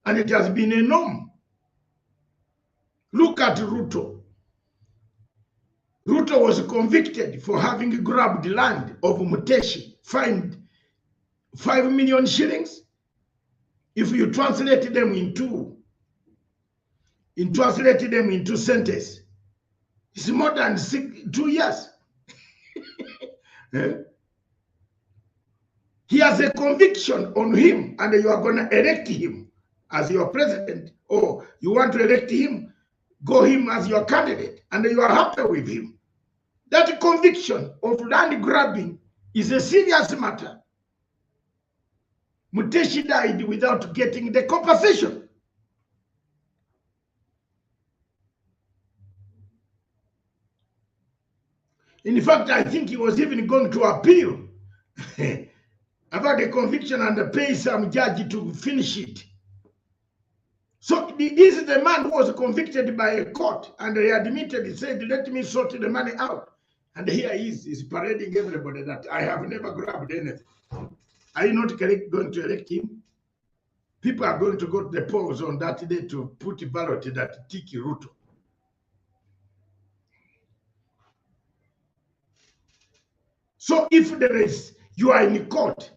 And it has been a norm. Look at Ruto. Ruto was convicted for having grabbed land of Muteshi, fined 5 million shillings. If you translate them into sentence, it's more than 2 years. He has a conviction on him, and you are going to elect him as your president, or you want to elect him, go him as your candidate, and you are happy with him. That conviction of land grabbing is a serious matter. Muteshi died without getting the compensation. In fact, I think he was even going to appeal about the conviction and pay some judge to finish it. So this is the man who was convicted by a court, and he admitted, he said, let me sort the money out. And here he is parading everybody that I have never grabbed anything. Are you not going to elect him? People are going to go to the polls on that day to put a ballot that Tiki Ruto. So if you are in court,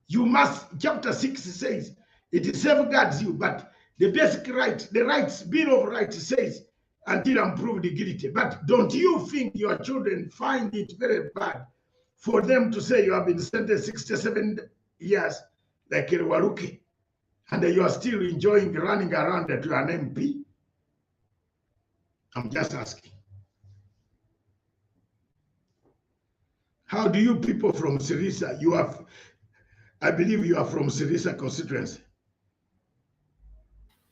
you must, chapter 6 says, it safeguards you, but the basic right, the Bill of Rights says, until I'm proved guilty. But don't you think your children find it very bad for them to say you have been sentenced 67 years like Waruke, and you are still enjoying running around that you are an MP? I'm just asking. How do you people from Sirisa, I believe you are from Sirisa constituency?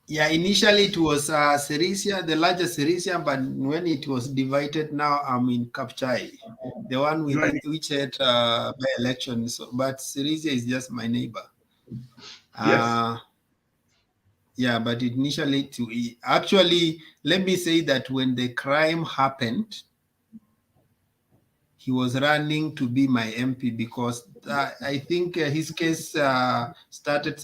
Yeah, initially it was Sirisia, the largest Sirisia, but when it was divided, now I'm in Kapchai. the one with Right. which had by elections. So, but Sirisia is just my neighbor. Yes. Yeah, but initially, actually, let me say that when the crime happened, he was running to be my MP because I think his case started,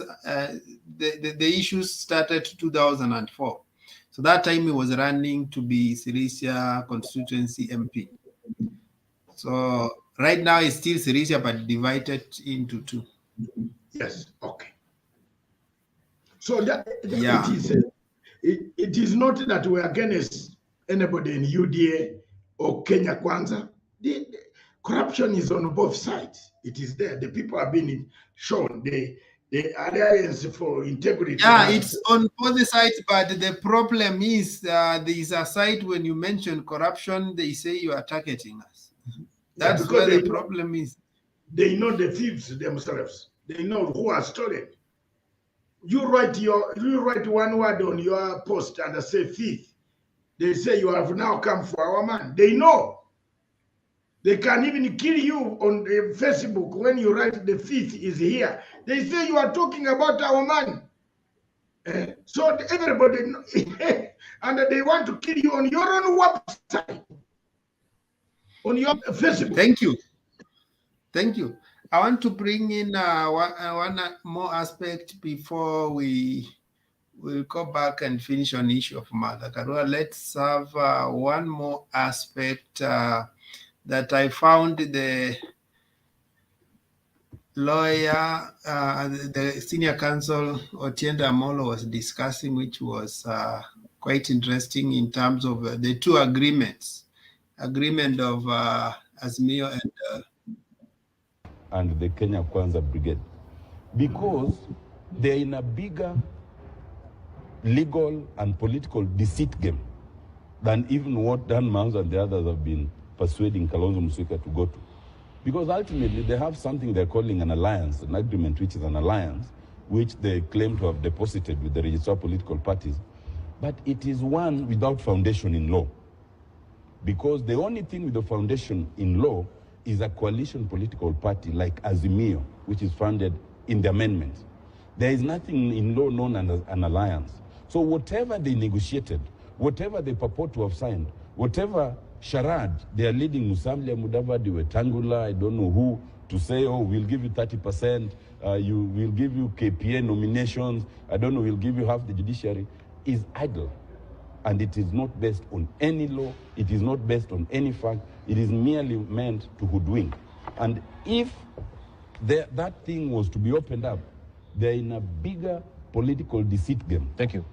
the issues started 2004. So that time he was running to be Sirisia constituency MP. So right now it's still Sirisia, but divided into two. Yes. Okay. So that Yeah. it is not that we're against anybody in UDA or Kenya Kwanza. The corruption is on both sides. It is there. The people have been shown. The Alliance for Integrity. Yeah, it's on both sides, but the problem is there is a side when you mention corruption, they say you are targeting us. That's where the problem is. They know the thieves themselves. They know who are stolen. You write one word on your post and say thief. They say you have now come for our man. They know. They can even kill you on the Facebook when you write the thief is here. They say you are talking about our man. So everybody, and they want to kill you on your own website, on your Facebook. Thank you. Thank you. I want to bring in one more aspect before we'll go back and finish on the issue of Martha Karua. Let's have one more aspect that I found the lawyer, the senior counsel, Otienda Amolo, was discussing, which was quite interesting in terms of the two agreement of Azimio and the Kenya Kwanza Brigade, because they're in a bigger legal and political deceit game than even what Dan Mounds and the others have been persuading Kalonzo Musyoka to go to. Because ultimately they have something they're calling an alliance, an agreement which is an alliance, which they claim to have deposited with the registered political parties. But it is one without foundation in law. Because the only thing with the foundation in law is a coalition political party like Azimio, which is founded in the amendments. There is nothing in law known as an alliance. So whatever they negotiated, whatever they purport to have signed, whatever charade they are leading Musalia Mudavadi, Wetangula, I don't know who, to say, oh, we'll give you 30%, we'll give you KPA nominations, I don't know, we'll give you half the judiciary, is idle. And it is not based on any law, it is not based on any fact, it is merely meant to hoodwink. And if that thing was to be opened up, they're in a bigger political deceit game. Thank you.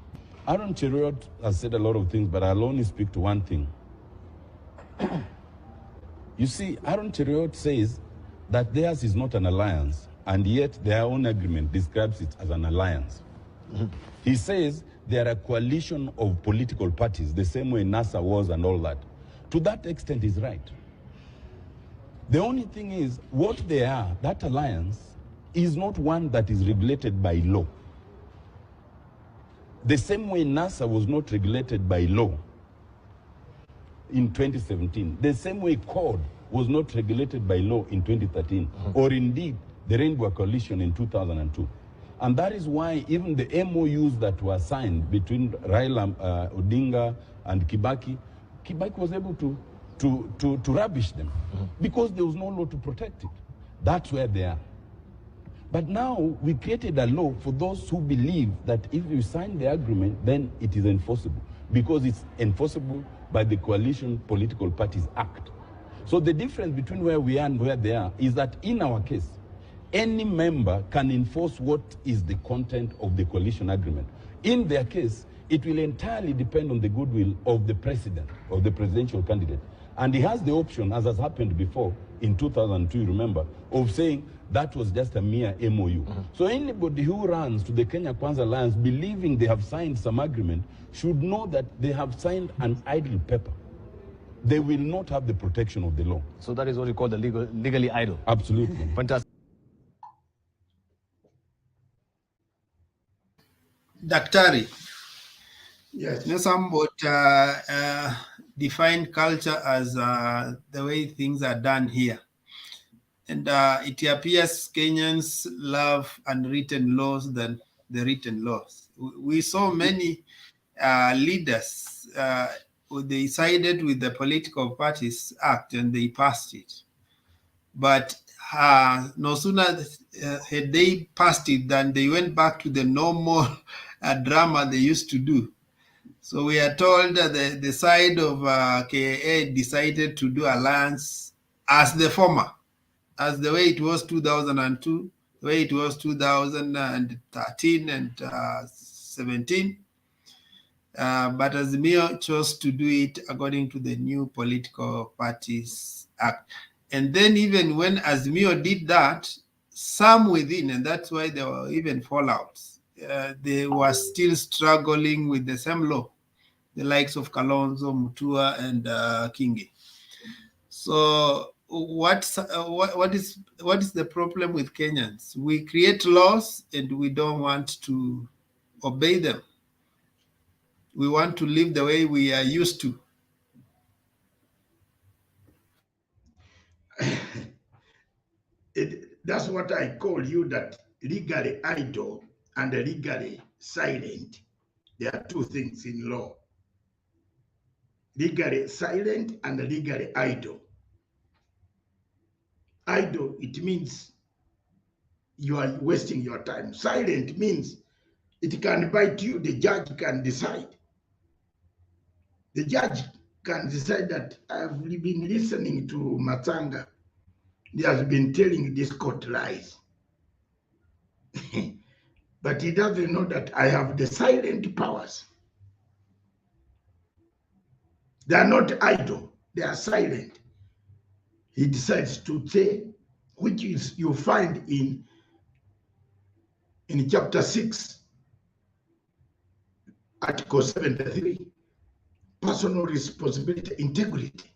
Aaron Cheruiyot has said a lot of things, but I'll only speak to one thing. You see, Aaron Cheruiyot says that theirs is not an alliance, and yet their own agreement describes it as an alliance. He says they are a coalition of political parties, the same way NASA was and all that. To that extent, he's right. The only thing is, what they are, that alliance, is not one that is regulated by law. The same way NASA was not regulated by law in 2017, the same way CORD was not regulated by law in 2013, or indeed the Rainbow Coalition in 2002. And that is why even the MOUs that were signed between Raila Odinga and Kibaki was able to rubbish them because there was no law to protect it. That's where they are. But now we created a law for those who believe that if you sign the agreement, then it is enforceable, because it's enforceable by the Coalition Political Parties Act. So the difference between where we are and where they are is that in our case, any member can enforce what is the content of the coalition agreement. In their case, it will entirely depend on the goodwill of the president, or the presidential candidate. And he has the option, as has happened before in 2002, remember, of saying that was just a mere MOU. So anybody who runs to the Kenya Kwanza Alliance believing they have signed some agreement should know that they have signed an idle paper. They will not have the protection of the law. So that is what you call the legally idle. Absolutely. Fantastic. Daktari. Yes. You know, some about defined culture as the way things are done here. And it appears Kenyans love unwritten laws than the written laws. We saw many leaders, they sided with the Political Parties Act and they passed it. But no sooner had they passed it than they went back to the normal drama they used to do. So we are told that the side of KAA decided to do alliance as the former, as the way it was 2002, the way it was 2013 and 17. But Azimio chose to do it according to the new Political Parties Act. And then even when Azimio did that, some within, and that's why there were even fallouts, they were still struggling with the same law, the likes of Kalonzo, Mutua, and Kingi. So what is the problem with Kenyans? We create laws and we don't want to obey them. We want to live the way we are used to. That's what I call you, that legally idle and legally silent. There are two things in law. Legally silent and legally idle. Idle, it means you are wasting your time. Silent means it can bite you, the judge can decide. The judge can decide that I've been listening to Matsanga. He has been telling this court lies. But he doesn't know that I have the silent powers. They are not idle, they are silent. He decides to say, which is you find in chapter 6, Article 73, personal responsibility, integrity.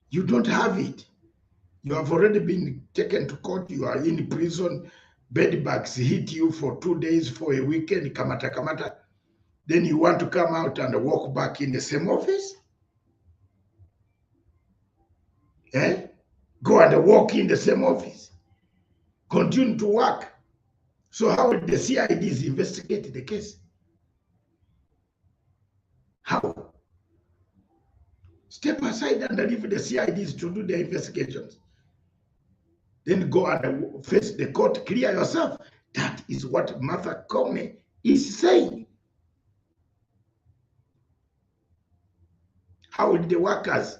You don't have it. You have already been taken to court, you are in prison, bed bugs hit you for 2 days, for a weekend, kamata. Then you want to come out and walk back in the same office? Go and walk in the same office. Continue to work. So how will the CIDs investigate the case? How? Step aside and leave the CIDs to do their investigations. Then go and face the court, clear yourself. That is what Martha Koome is saying. How will the workers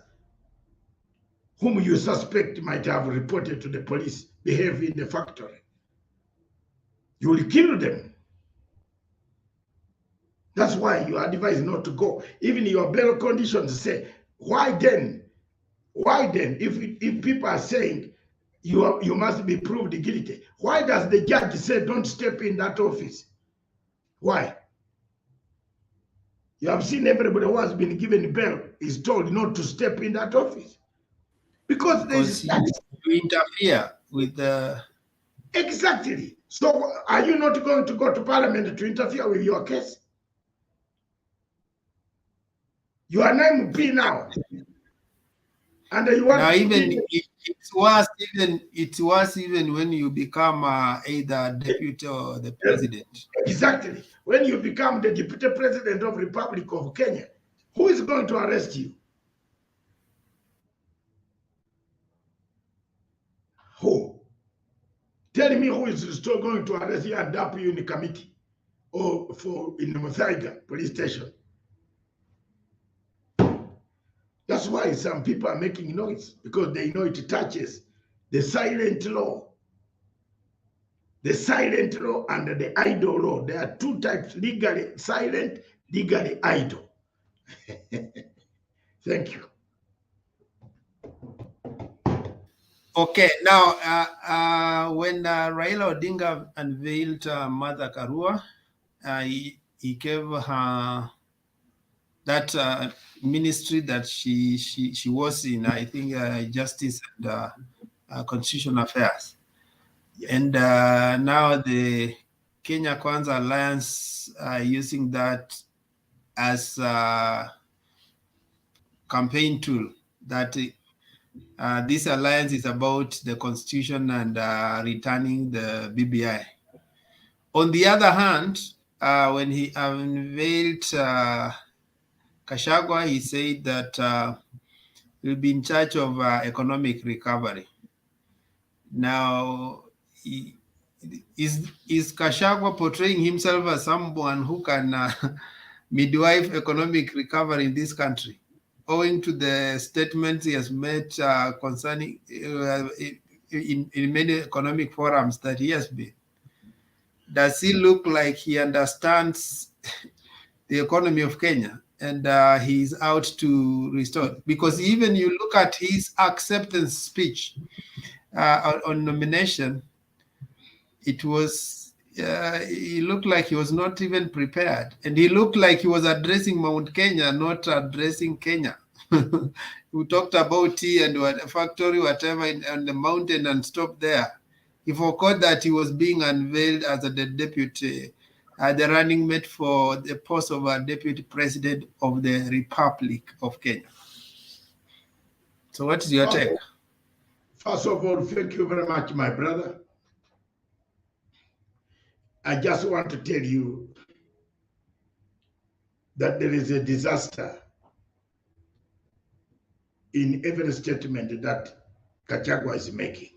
whom you suspect might have reported to the police behave in the factory? You will kill them. That's why you are advised not to go. Even your bail conditions say, why then? Why then, if people are saying you must be proved guilty, why does the judge say don't step in that office? Why? You have seen everybody who has been given bail is told not to step in that office. Because you interfere with the... Exactly. So are you not going to go to parliament to interfere with your case? You are an MP now. And you want now to even it's worse even when you become either deputy or the president. Exactly. When you become the deputy president of Republic of Kenya, who is going to arrest you? Who? Tell me who is still going to arrest you and dump you in the committee or in the Matsanga police station. That's why some people are making noise, because they know it touches the silent law. The silent law and the idle law. There are two types: legally silent, legally idle. Thank you. Okay, now when Raila Odinga unveiled Martha Karua, he gave her that ministry that she was in, I think, Justice and Constitutional Affairs. Yes. And now the Kenya Kwanza Alliance are using that as campaign tool that this alliance is about the constitution and returning the BBI. On the other hand, when he unveiled Gachagua, he said that he'll be in charge of economic recovery. Now, is Gachagua portraying himself as someone who can midwife economic recovery in this country, owing to the statements he has made concerning in many economic forums that he has been? Does he look like he understands the economy of Kenya and he's out to restore? Because even you look at his acceptance speech on nomination, it was, he looked like he was not even prepared. And he looked like he was addressing Mount Kenya, not addressing Kenya. We talked about tea and what factory, whatever, on the mountain and stopped there. He forgot that he was being unveiled as the deputy, the running mate for the post of a deputy president of the Republic of Kenya. So what is your take? First of all, thank you very much, my brother. I just want to tell you that there is a disaster in every statement that Gachagua is making.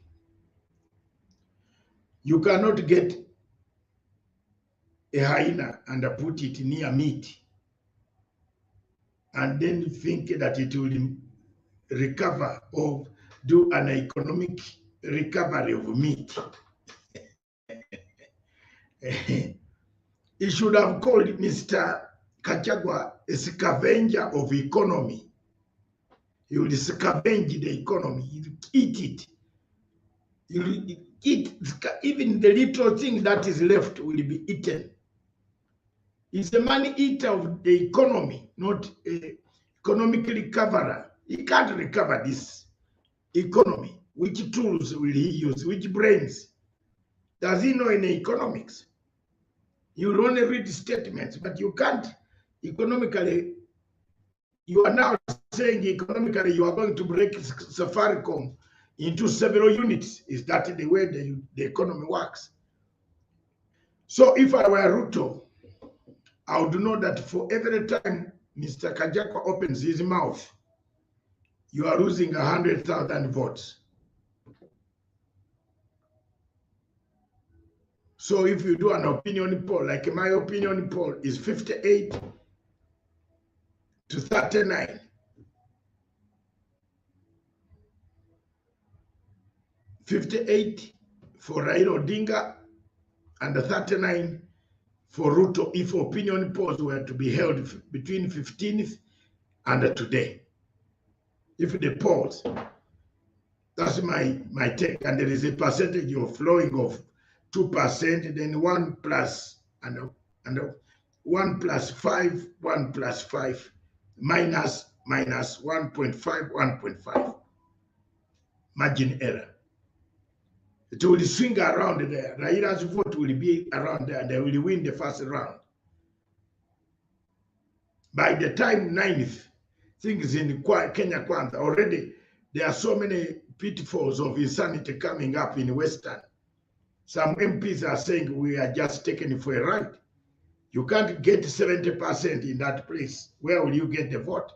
You cannot get a hyena and put it near meat and then think that it will recover or do an economic recovery of meat. He should have called Mr. Gachagua a scavenger of economy. He will scavenge the economy. He will eat it. He will eat, even the little thing that is left will be eaten. He's a money eater of the economy, not an economic recoverer. He can't recover this economy. Which tools will he use? Which brains? Does he know any economics? You will only read statements, but you can't economically. You are now saying economically you are going to break Safaricom into several units. Is that the way the economy works? So if I were Ruto, I would know that for every time Mr. Gachagua opens his mouth, you are losing 100,000 votes. So if you do an opinion poll, like my opinion poll is 58 to 39. 58 for Raila Odinga and 39 for Ruto if opinion polls were to be held between 15th and today. If the polls, that's my take, and there is a percentage of flowing of 2%, then 1 plus and 1 plus 5, 1 plus 5, minus 1.5, 1.5. Margin error. It will swing around there. Raila's vote will be around there. They will win the first round. By the time 9th, things in Kenya Kwanza, already there are so many pitfalls of insanity coming up in Western. Some MPs are saying we are just taken for a ride. You can't get 70% in that place. Where will you get the vote?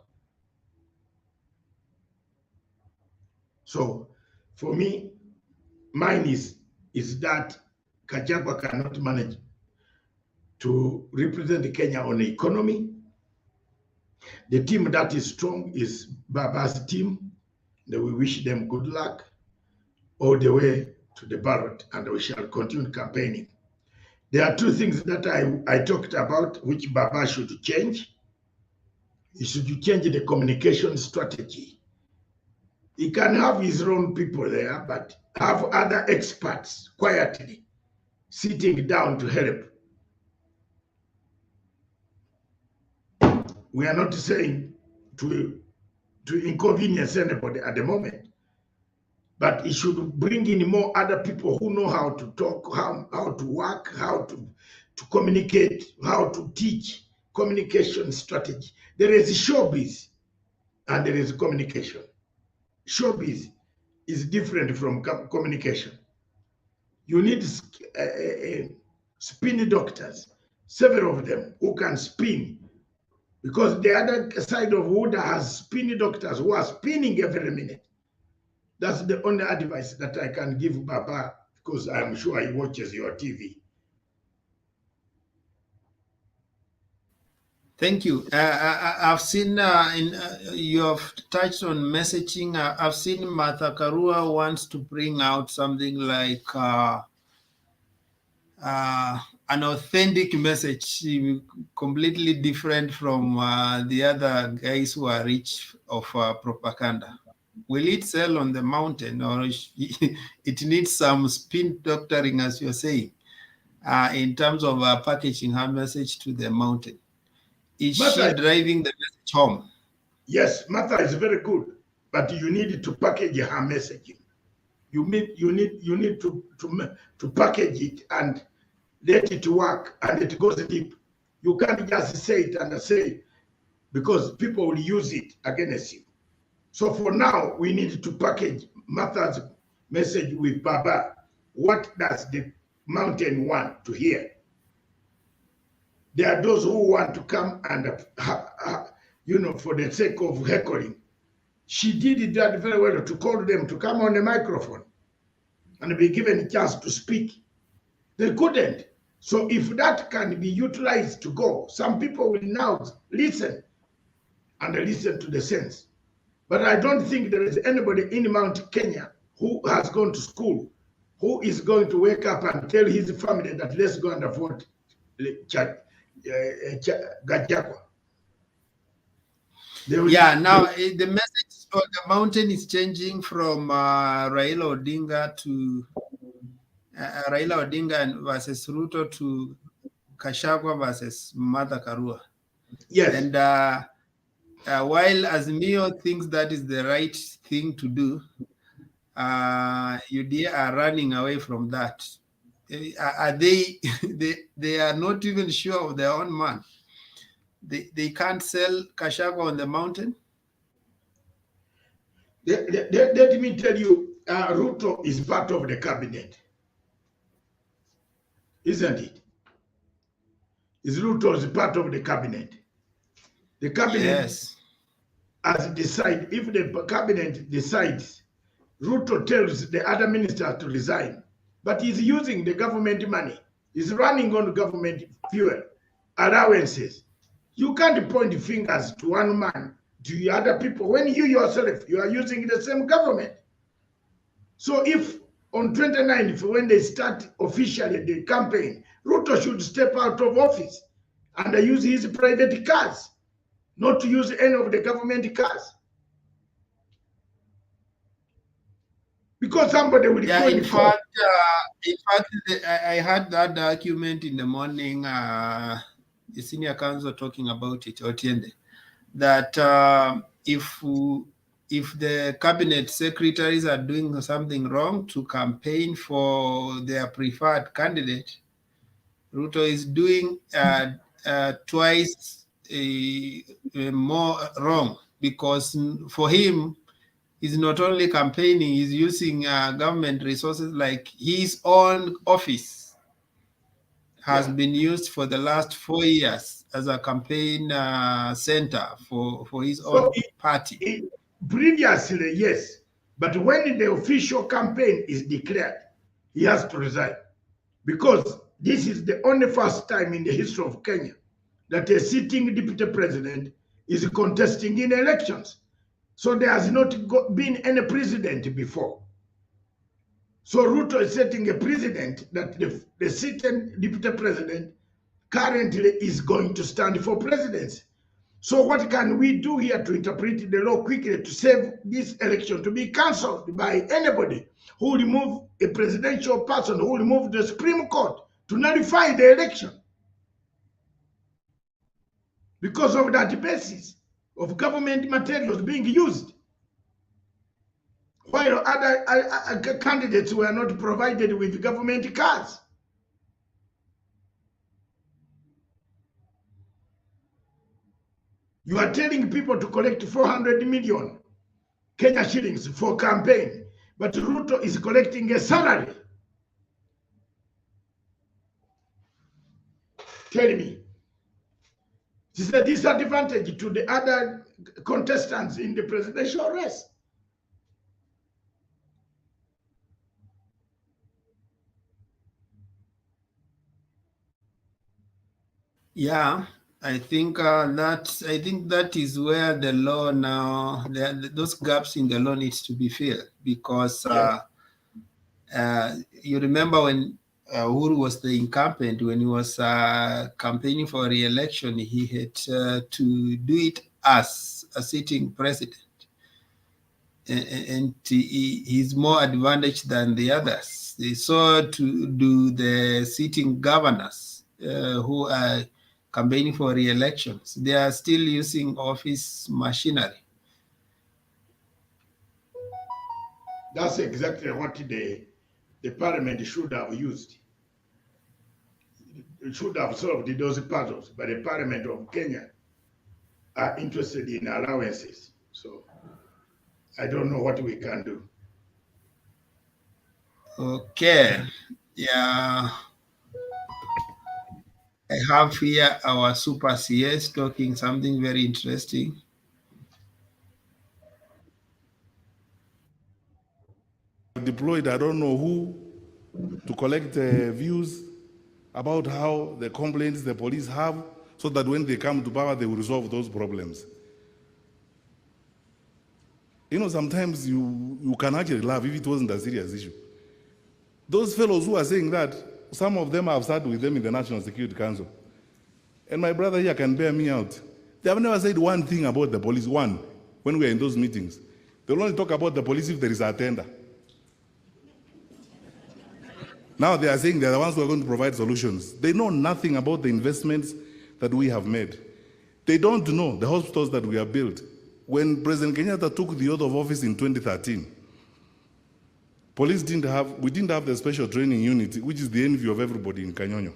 So for me, mine is that Gachagua cannot manage to represent Kenya on the economy. The team that is strong is Baba's team. That we wish them good luck all the way to the ballot, and we shall continue campaigning. There are two things that I talked about which Baba should change. He should change the communication strategy. He can have his own people there, but have other experts quietly sitting down to help. We are not saying to inconvenience anybody at the moment, but he should bring in more other people who know how to talk, how to work, how to communicate, how to teach communication strategy. There is showbiz. and there is communication. Showbiz is different from communication. You need spin doctors, several of them who can spin, because the other side of Wuda has spin doctors who are spinning every minute. That's the only advice that I can give Baba, because I'm sure he watches your TV. Thank you. I've seen you have touched on messaging. I've seen Martha Karua wants to bring out something like an authentic message, completely different from the other guys who are rich of propaganda. Will it sell on the mountain, or it needs some spin doctoring, as you're saying, in terms of packaging her message to the mountain? Is Martha, she driving the message home? Yes, Martha is very good, but you need to package her messaging. You need to package it and let it work, and it goes deep. You can't just say it and say, because people will use it against you. So for now, we need to package Martha's message with Baba. What does the mountain want to hear? There are those who want to come and, for the sake of heckling. She did that very well, to call them to come on the microphone and be given a chance to speak. They couldn't. So if that can be utilized to go, some people will now listen and listen to the sense. But I don't think there is anybody in Mount Kenya who has gone to school who is going to wake up and tell his family that let's go and vote Gachagua. Yeah, now the message on the mountain is changing from Raila Odinga to Raila Odinga versus Ruto to Gachagua versus Martha Karua. Yes. And while Azimio thinks that is the right thing to do, UDA are running away from that. Are they? They are not even sure of their own man. They can't sell Gachagua on the mountain. Let me tell you, Ruto is part of the cabinet, isn't it? Ruto is part of the cabinet. The cabinet Yes. has decided, if the cabinet decides, Ruto tells the other minister to resign, but he's using the government money. He's running on government fuel, allowances. You can't point fingers to one man, to the other people, when you yourself, you are using the same government. So if on 29th, when they start officially the campaign, Ruto should step out of office and use his private cars, not to use any of the government cars. Because somebody will Yeah, go in fact, I had that document in the morning, the senior counsel talking about it, Otiende, that if the cabinet secretaries are doing something wrong to campaign for their preferred candidate, Ruto is doing twice more wrong, because for him, he's not only campaigning, he's using government resources, like his own office has been used for the last 4 years as a campaign center for his own party. Previously, yes, but when the official campaign is declared, he has to resign, because this is the only first time in the history of Kenya that a sitting deputy president is contesting in elections. So there has not been any president before. So Ruto is setting a precedent that the sitting deputy president currently is going to stand for presidency. So what can we do here to interpret the law quickly to save this election to be cancelled by anybody who remove a presidential person, who remove the Supreme Court to nullify the election? Because of that basis of government materials being used, while other candidates were not provided with government cars. You are telling people to collect 400 million Kenya shillings for campaign, but Ruto is collecting a salary. Tell me. This is a disadvantage to the other contestants in the presidential race. Yeah, I think that is where the law now, those gaps in the law needs to be filled, because you remember when Uhuru was the incumbent, when he was campaigning for re-election, he had to do it as a sitting president, and he's more advantaged than the others. They saw to do the sitting governors who are campaigning for re-elections. They are still using office machinery. That's exactly what the parliament should have used. It should have solved those puzzles, but the parliament of Kenya are interested in allowances. So I don't know what we can do. Okay. Yeah. I have here our super CS talking something very interesting. Deployed, I don't know who, to collect views about how the complaints the police have, so that when they come to power, they will resolve those problems. You know, sometimes you can actually laugh if it wasn't a serious issue. Those fellows who are saying that, some of them have sat with them in the National Security Council. And my brother here can bear me out. They have never said one thing about the police, one, when we are in those meetings. They'll only talk about the police if there is a tender. Now they are saying they're the ones who are going to provide solutions. They know nothing about the investments that we have made. They don't know the hospitals that we have built. When President Kenyatta took the oath of office in 2013, we didn't have the special training unit, which is the envy of everybody in Kanyonyo.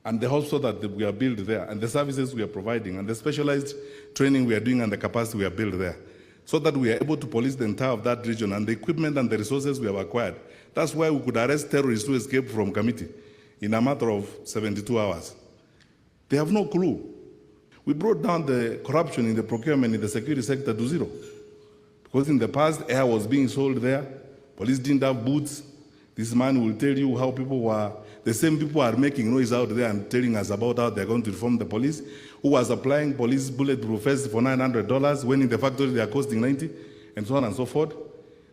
And the hospital that we are built there, and the services we are providing, and the specialized training we are doing, and the capacity we are built there, so that we are able to police the entire of that region, and the equipment and the resources we have acquired. That's why we could arrest terrorists who escaped from Kamiti in a matter of 72 hours. They have no clue. We brought down the corruption in the procurement in the security sector to zero. Because in the past, air was being sold there, police didn't have boots. This man will tell you how people were, the same people are making noise out there and telling us about how they're going to reform the police, who was applying police bulletproof vests for $900 when in the factory they are costing $90, and so on and so forth.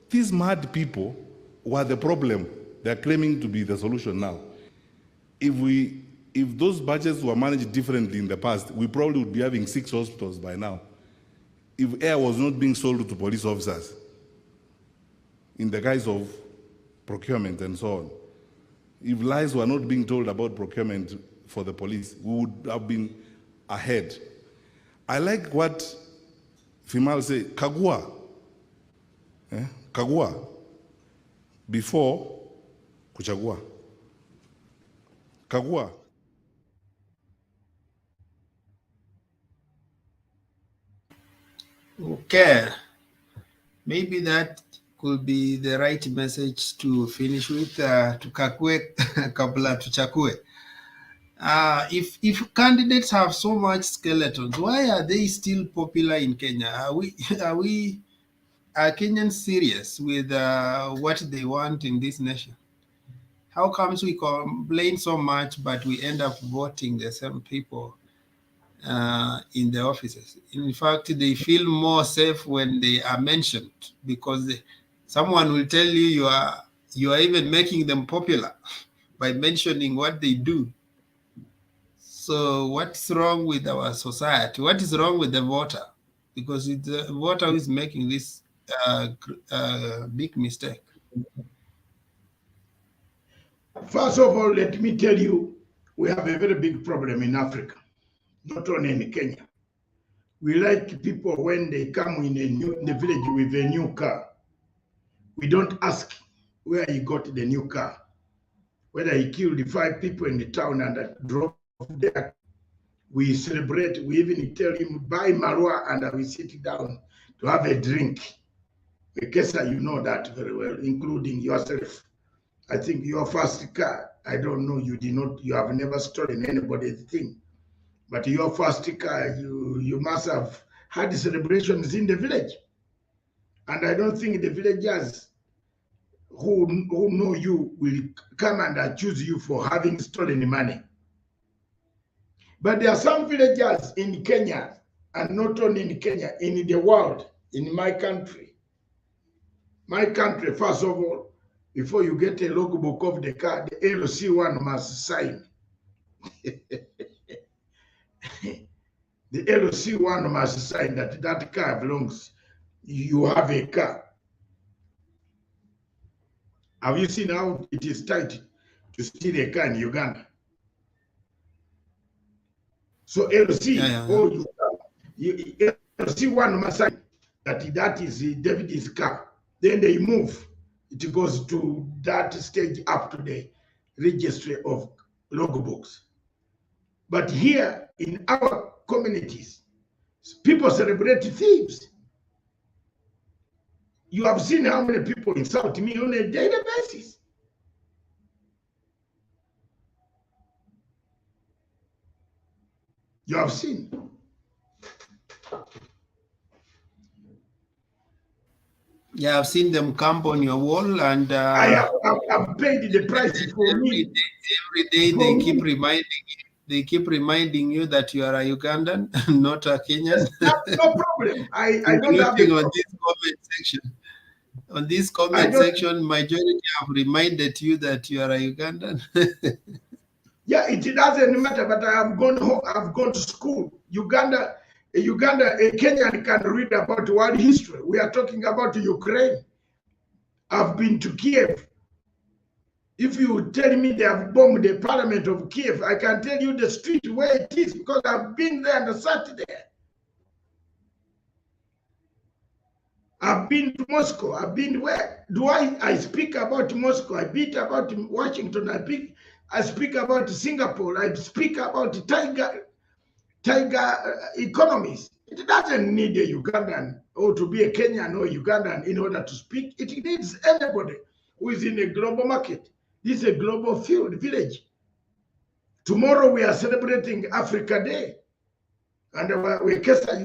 These mad people were the problem. They're claiming to be the solution now. If those budgets were managed differently in the past, we probably would be having 6 hospitals by now. If air was not being sold to police officers in the guise of procurement and so on, if lies were not being told about procurement for the police, we would have been ahead. I like what Fimal said, Kagua. Kagua. Before kuchagua. Kagua. Okay. Maybe that could be the right message to finish with, tukakue kabla tuchakue. If candidates have so much skeletons, why are they still popular in Kenya? Are Kenyans serious with what they want in this nation? How comes we complain so much, but we end up voting the same people in the offices? In fact, they feel more safe when they are mentioned, because someone will tell you you are even making them popular by mentioning what they do. So what's wrong with our society? What is wrong with the voter? Because it's the voter who is making this big mistake. First of all, let me tell you, we have a very big problem in Africa, not only in Kenya. We like people when they come in the village with a new car. We don't ask where he got the new car, whether he killed 5 people in the town and drove there. We celebrate, we even tell him, buy Marua, and we sit down to have a drink. Kesa, you know that very well, including yourself. I think your first car, I don't know, you have never stolen anybody's thing. But your first car, you must have had celebrations in the village. And I don't think the villagers who know you will come and accuse you for having stolen money. But there are some villagers in Kenya, and not only in Kenya, in the world, in my country. My country, first of all, before you get a logbook of the car, the LC1 must sign. The LC1 must sign that that car belongs. You have a car. Have you seen how it is tight to steal a car in Uganda? So LC, LC1 must sign that is David's car. Then they move. It goes to that stage up to the registry of logbooks. But here in our communities, people celebrate thieves. You have seen how many people insult me on a daily basis. You have seen. Yeah, I've seen them camp on your wall, and I've paid the price for me. Every day they keep reminding you. They keep reminding you that you are a Ugandan, not a Kenyan. No problem. I don't have a on this comment section. On this comment section, majority have reminded you that you are a Ugandan. Yeah, it doesn't matter, but I have gone home, I've gone to school. Uganda, a Kenyan can read about world history. We are talking about Ukraine. I've been to Kiev. If you tell me they have bombed the parliament of Kiev, I can tell you the street where it is because I've been there and sat there. I've been to Moscow. I've been where? I speak about Moscow. I speak about Washington. I speak about Singapore. I speak about tiger economies. It doesn't need a Ugandan or to be a Kenyan or Ugandan in order to speak. It needs anybody who is in a global market. This is a global village. Tomorrow we are celebrating Africa Day. And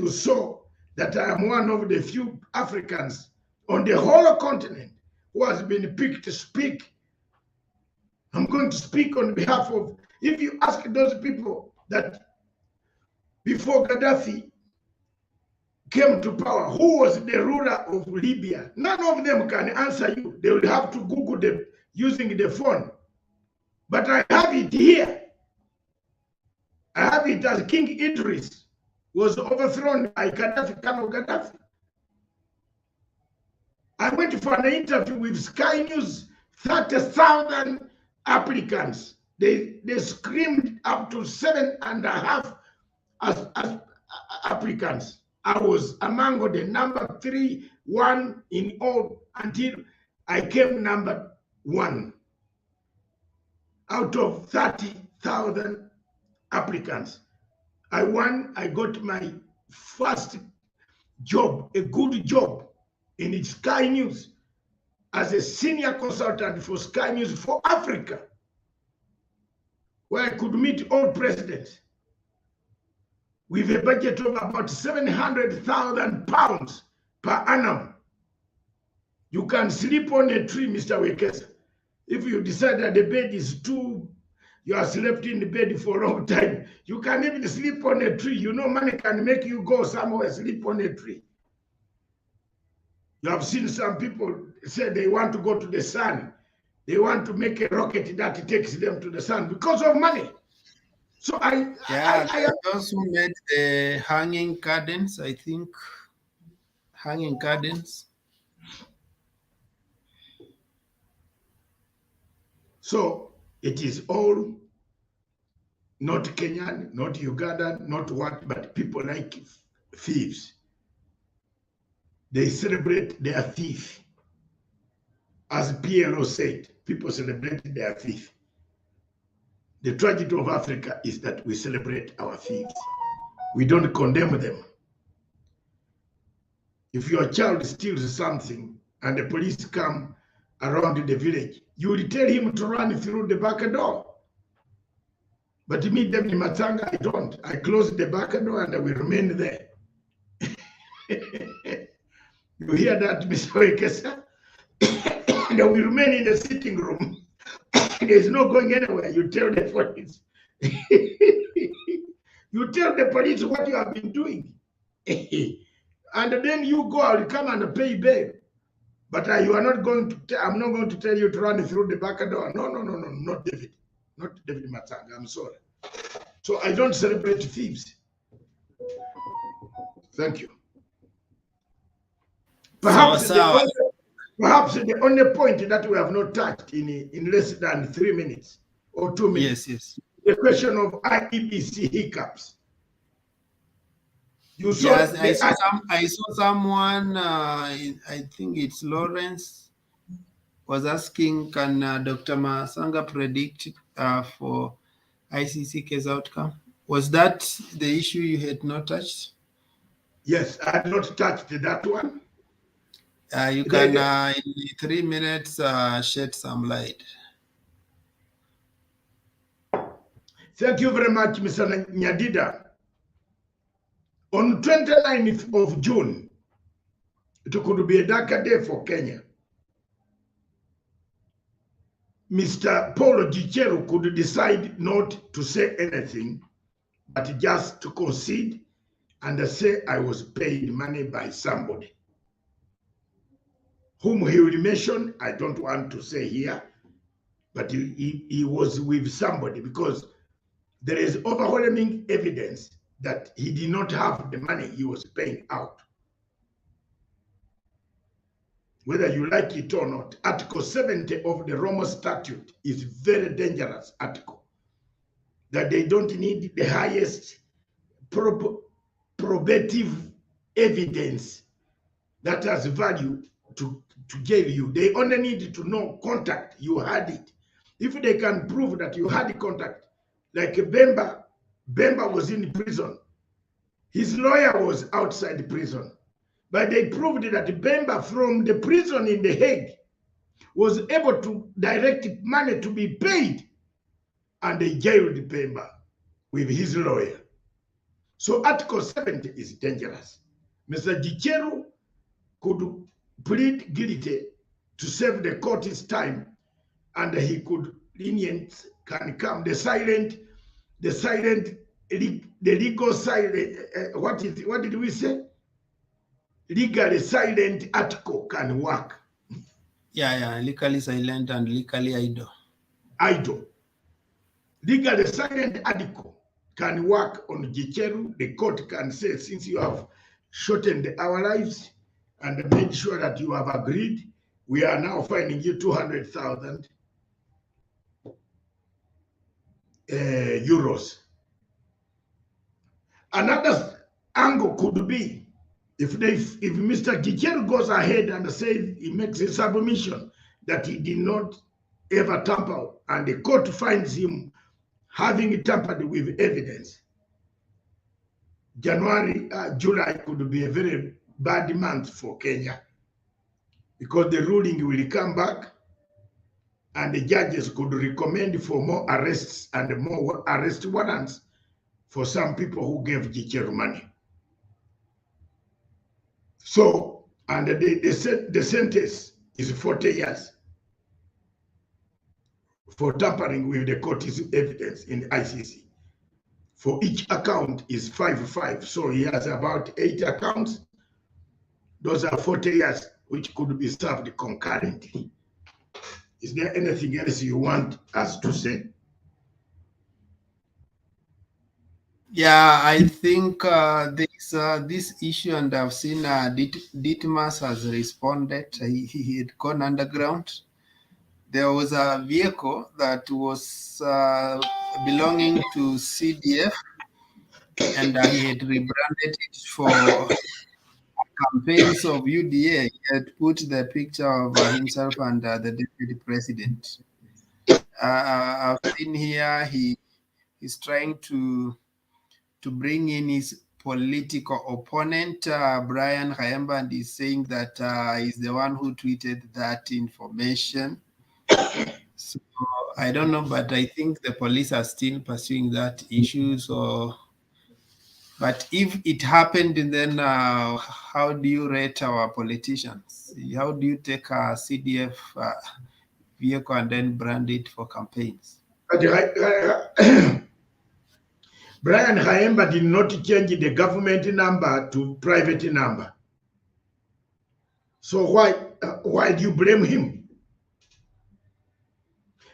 you saw that I am one of the few Africans on the whole continent who has been picked to speak. I'm going to speak on behalf of, if you ask those people that before Gaddafi came to power, who was the ruler of Libya? None of them can answer you. They will have to Google them using the phone. But I have it here. I have it as King Idris was overthrown by Colonel Gaddafi. I went for an interview with Sky News, 30,000 applicants. They screamed up to 7.5 as applicants. I was among the number 3, 1 in all until I came number 1 out of 30,000 applicants. I won. I got my first job, a good job in Sky News as a senior consultant for Sky News for Africa, where I could meet all presidents with a budget of about 700,000 pounds per annum. You can sleep on a tree, Mr. Wekesa. If you decide that the bed is too, you have slept in the bed for a long time, you can even sleep on a tree. You know, money can make you go somewhere, sleep on a tree. You have seen some people say they want to go to the sun. They want to make a rocket that takes them to the sun because of money. So those who made the hanging gardens, I think, hanging gardens. So it is all not Kenyan, not Ugandan, not what, but people like thieves. They celebrate their thief. As PLO said, people celebrate their thief. The tragedy of Africa is that we celebrate our thieves. We don't condemn them. If your child steals something and the police come around the village, you will tell him to run through the back door. But immediately in Matsanga, I don't. I close the back door and I will remain there. You hear that, Mr. Wekesa? And I will remain in the sitting room. There's no going anywhere. You tell the police. You tell the police what you have been doing. And then you go out, come and pay bail. But you are not going to, I'm not going to tell you to run through the back door. No, not David. Not David Matsanga, I'm sorry. So I don't celebrate thieves. Thank you. Perhaps the only point that we have not touched in less than 3 minutes or 2 minutes. Yes. The question of IEBC hiccups. You saw yes, I saw someone, I think it's Lawrence, was asking, can Dr. Matsanga predict for ICC case outcome? Was that the issue you had not touched? Yes, I had not touched that one. You can, in 3 minutes, shed some light. Thank you very much, Mr. Nyadida. On 29th of June, it could be a darker day for Kenya. Mr. Paul Gicheru could decide not to say anything, but just to concede and say I was paid money by somebody. Whom he will mention, I don't want to say here, but he was with somebody, because there is overwhelming evidence that he did not have the money he was paying out. Whether you like it or not, Article 70 of the Roma Statute is very dangerous article, that they don't need the highest probative evidence that has value to give you. They only need to know contact, you had it. If they can prove that you had contact, like Bemba was in prison. His lawyer was outside the prison. But they proved that Bemba from the prison in The Hague was able to direct money to be paid. And they jailed Bemba with his lawyer. So Article 70 is dangerous. Mr. Gicheru could plead guilty to save the court's time, and he could lenient can come. The legal silent, what did we say? Legally silent article can work. Yeah, legally silent and legally idle. Idle. Legally silent article can work on Gicheru. The court can say, since you have shortened our lives and made sure that you have agreed, we are now fining you 200,000 euros. Another angle could be if Mr. Gicheru goes ahead and says he makes a submission that he did not ever tamper, and the court finds him having tampered with evidence. July could be a very bad month for Kenya, because the ruling will come back and the judges could recommend for more arrests and more arrest warrants for some people who gave Gicheru money. So, and the sentence is 40 years for tampering with the court's evidence in the ICC. For each account is 5. So he has about 8 accounts. Those are 40 years, which could be served concurrently. Is there anything else you want us to say? Yeah, I think this issue, and I've seen Ditmas has responded. He had gone underground. There was a vehicle that was belonging to CDF, and he had rebranded it for campaigns of UDA. He had put the picture of himself and the deputy president. I've seen here he's trying to bring in his political opponent, Brian Kayamba, and he's saying that he's the one who tweeted that information. So I don't know, but I think the police are still pursuing that issue. So, but if it happened, then how do you rate our politicians? How do you take a CDF vehicle and then brand it for campaigns? Brian Kayamba did not change the government number to private number. So why do you blame him?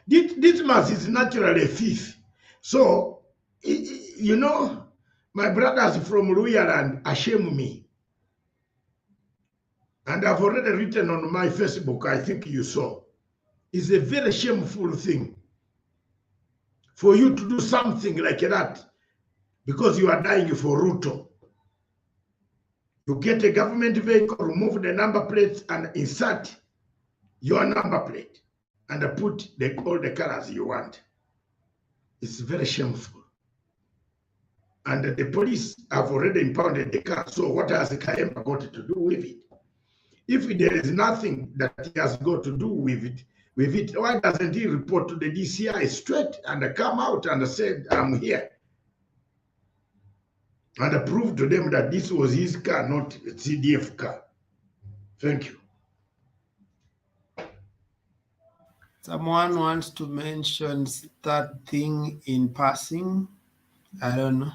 This man is naturally a thief. So, you know, my brothers from Luyaland shame me. And I've already written on my Facebook, I think you saw. It's a very shameful thing for you to do something like that because you are dying for Ruto. You get a government vehicle, remove the number plates and insert your number plate and put all the colors you want. It's very shameful. And the police have already impounded the car. So what has Kayamba got to do with it? If there is nothing that he has got to do with it, why doesn't he report to the DCI straight and come out and say, I'm here? And prove to them that this was his car, not a CDF car. Thank you. Someone wants to mention that thing in passing. I don't know.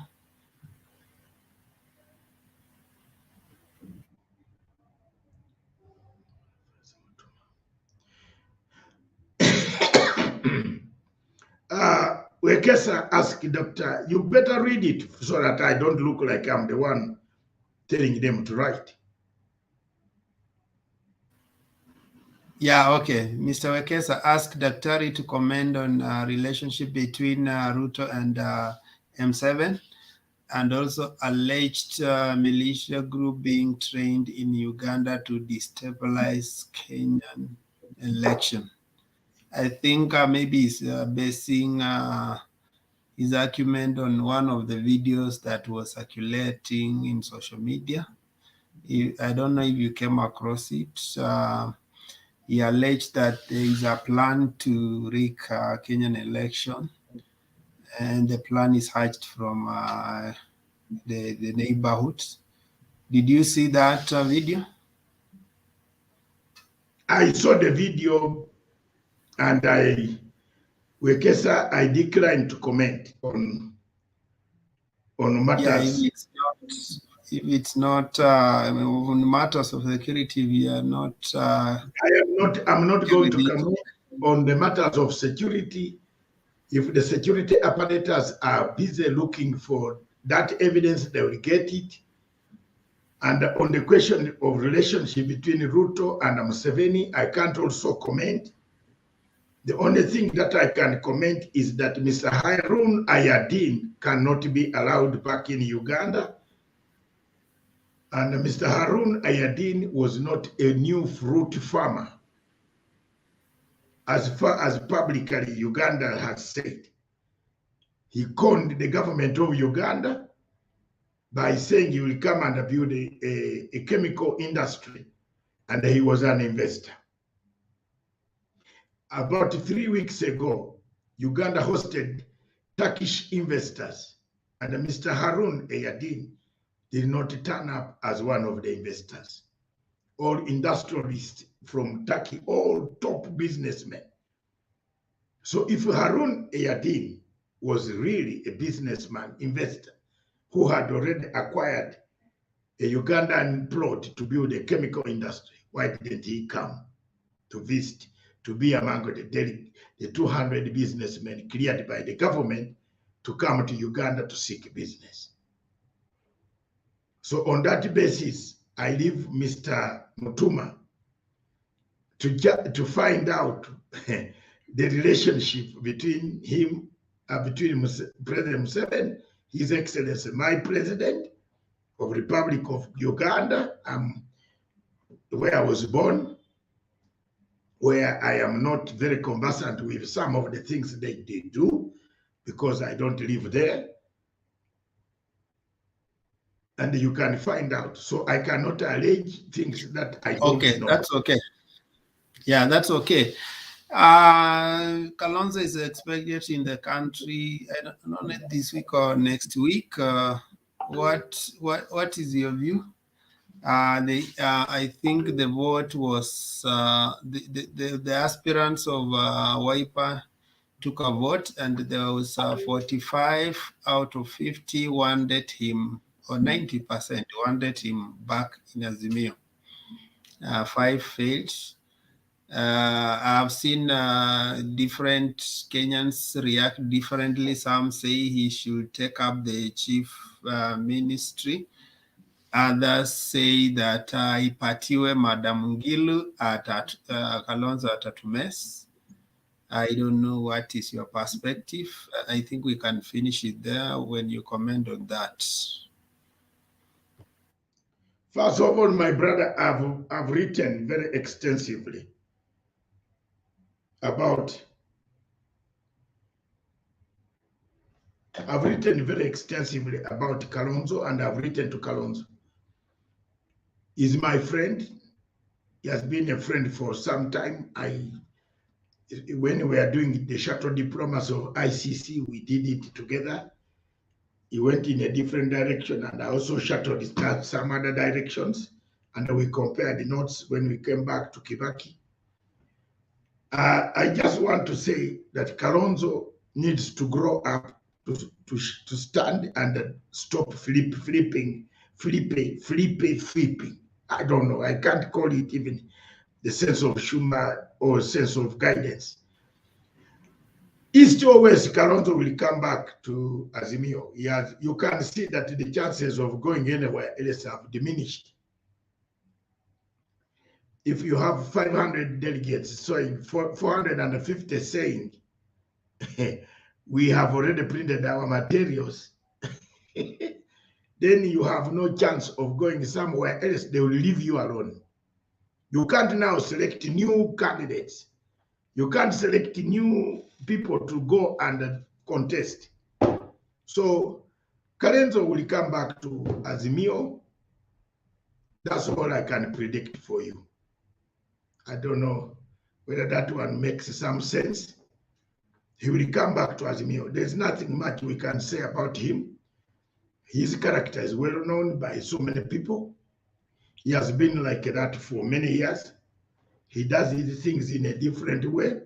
Wekesa asked Doctor, you better read it so that I don't look like I'm the one telling them to write. Yeah, okay. Mr. Wekesa asked Daktari to comment on relationship between Ruto and M7 and also alleged militia group being trained in Uganda to destabilize Kenyan election. I think maybe he's basing his argument on one of the videos that was circulating in social media. I don't know if you came across it. He alleged that there is a plan to rig Kenyan election, and the plan is hatched from the neighborhoods. Did you see that video? I saw the video, and Wekesa, I declined to comment on matters. Yeah, if it's not on matters of security, we are not. I'm not going to comment on the matters of security. If the security apparatus are busy looking for that evidence, they will get it. And on the question of relationship between Ruto and Museveni, I can't also comment. The only thing that I can comment is that Mr. Harun Ayadin cannot be allowed back in Uganda. And Mr. Harun Ayadin was not a new fruit farmer. As far as publicly Uganda has said, he conned the government of Uganda by saying he will come and build a chemical industry, and he was an investor. About 3 weeks ago, Uganda hosted Turkish investors, and Mr. Harun Ayadin did not turn up as one of the investors. All industrialists from Turkey, all top businessmen. So if Harun Ayadin was really a businessman, investor, who had already acquired a Ugandan plot to build a chemical industry, why didn't he come to visit, to be among the 200 businessmen cleared by the government to come to Uganda to seek business? So on that basis, I leave Mr. Mutuma to find out the relationship between him, between President Museveni, His Excellency, my President of Republic of Uganda, where I was born, where I am not very conversant with some of the things they do because I don't live there. And you can find out. So I cannot allege things that I don't know. That's okay. Yeah, that's okay. Kalonzo is expected in the country, I don't know, this week or next week. What is your view? I think the vote was the aspirants of Wiper took a vote, and there was 45 out of 50 wanted him, or 90% wanted him back in Azimio. 5 failed. I've seen different Kenyans react differently. Some say he should take up the chief ministry. Others say that ipatiwe Madam Ngilu at Kalonzo atatumes. I don't know what is your perspective. I think we can finish it there when you comment on that. First of all, my brother, I've written very extensively about Kalonzo, and I've written to Kalonzo. He's my friend. He has been a friend for some time. When we are doing the shuttle diplomas of ICC, we did it together. He went in a different direction, and I also shuttled some other directions, and we compared the notes when we came back to Kibaki. I just want to say that Kalonzo needs to grow up to stand and stop flipping. I don't know. I can't call it even the sense of humor or sense of guidance. East or West, Kalonzo will come back to Azimio. You can see that the chances of going anywhere else have diminished. If you have 500 delegates, so 450 saying, we have already printed our materials, then you have no chance of going somewhere else. They will leave you alone. You can't now select new candidates. You can't select new people to go and contest. So Kalonzo will come back to Azimio. That's all I can predict for you. I don't know whether that one makes some sense. He will come back to Azimio. There's nothing much we can say about him. His character is well known by so many people. He has been like that for many years. He does his things in a different way.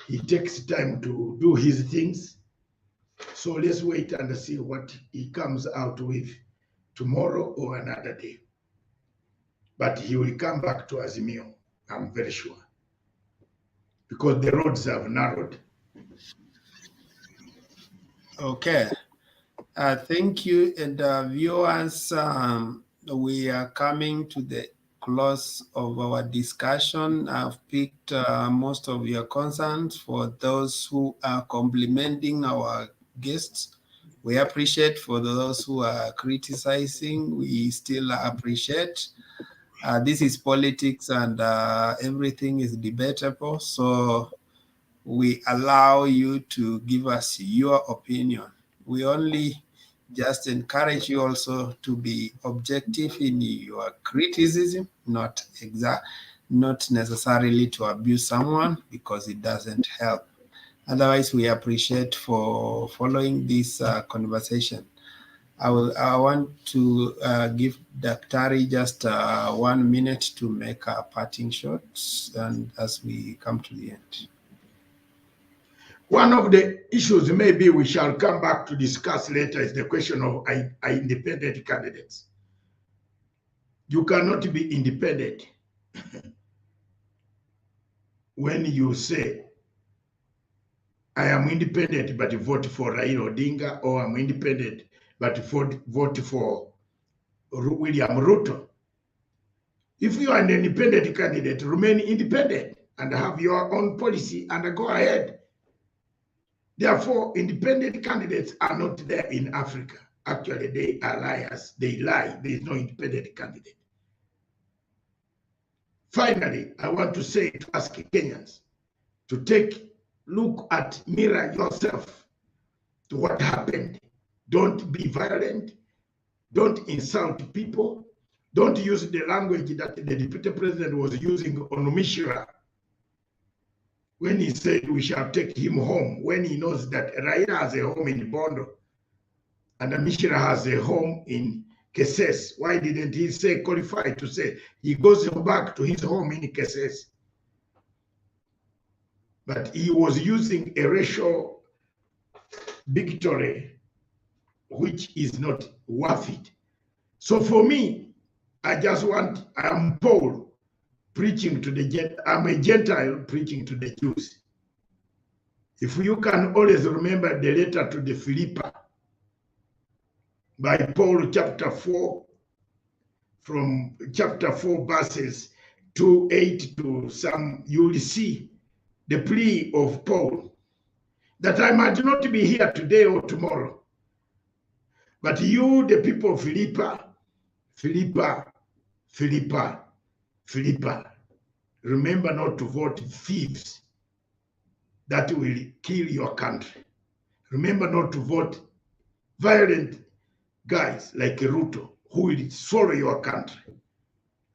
He takes time to do his things. So let's wait and see what he comes out with tomorrow or another day. But he will come back to Azimio, I'm very sure, because the roads have narrowed. Okay. Thank you. And viewers, we are coming to the close of our discussion. I've picked most of your concerns. For those who are complimenting our guests, we appreciate. For those who are criticizing, we still appreciate. This is politics, and everything is debatable. So we allow you to give us your opinion. We only just encourage you also to be objective in your criticism, not necessarily to abuse someone, because it doesn't help. Otherwise, we appreciate for following this conversation. I want to give Daktari just 1 minute to make a parting shot, and as we come to the end. One of the issues maybe we shall come back to discuss later is the question of independent candidates. You cannot be independent when you say, I am independent but vote for Raila Odinga, or I'm independent but vote for William Ruto. If you are an independent candidate, remain independent and have your own policy and go ahead. Therefore, independent candidates are not there in Africa. Actually, they are liars. They lie. There is no independent candidate. Finally, I want to say to ask Kenyans to look at, mirror yourself to what happened. Don't be violent. Don't insult people. Don't use the language that the deputy president was using on Mishra when he said we shall take him home, when he knows that Raila has a home in Bondo and Mishra has a home in Keses. Why didn't he say, qualified to say he goes back to his home in Keses? But he was using a racial victory which is not worth it. So for me, I am Paul preaching to I'm a Gentile preaching to the Jews. If you can always remember the letter to the Philippa by Paul chapter 4, from chapter 4 verses 2:8 to some, you will see the plea of Paul that I might not be here today or tomorrow. But you, the people of Philippa, remember not to vote thieves that will kill your country. Remember not to vote violent guys like Ruto who will swallow your country.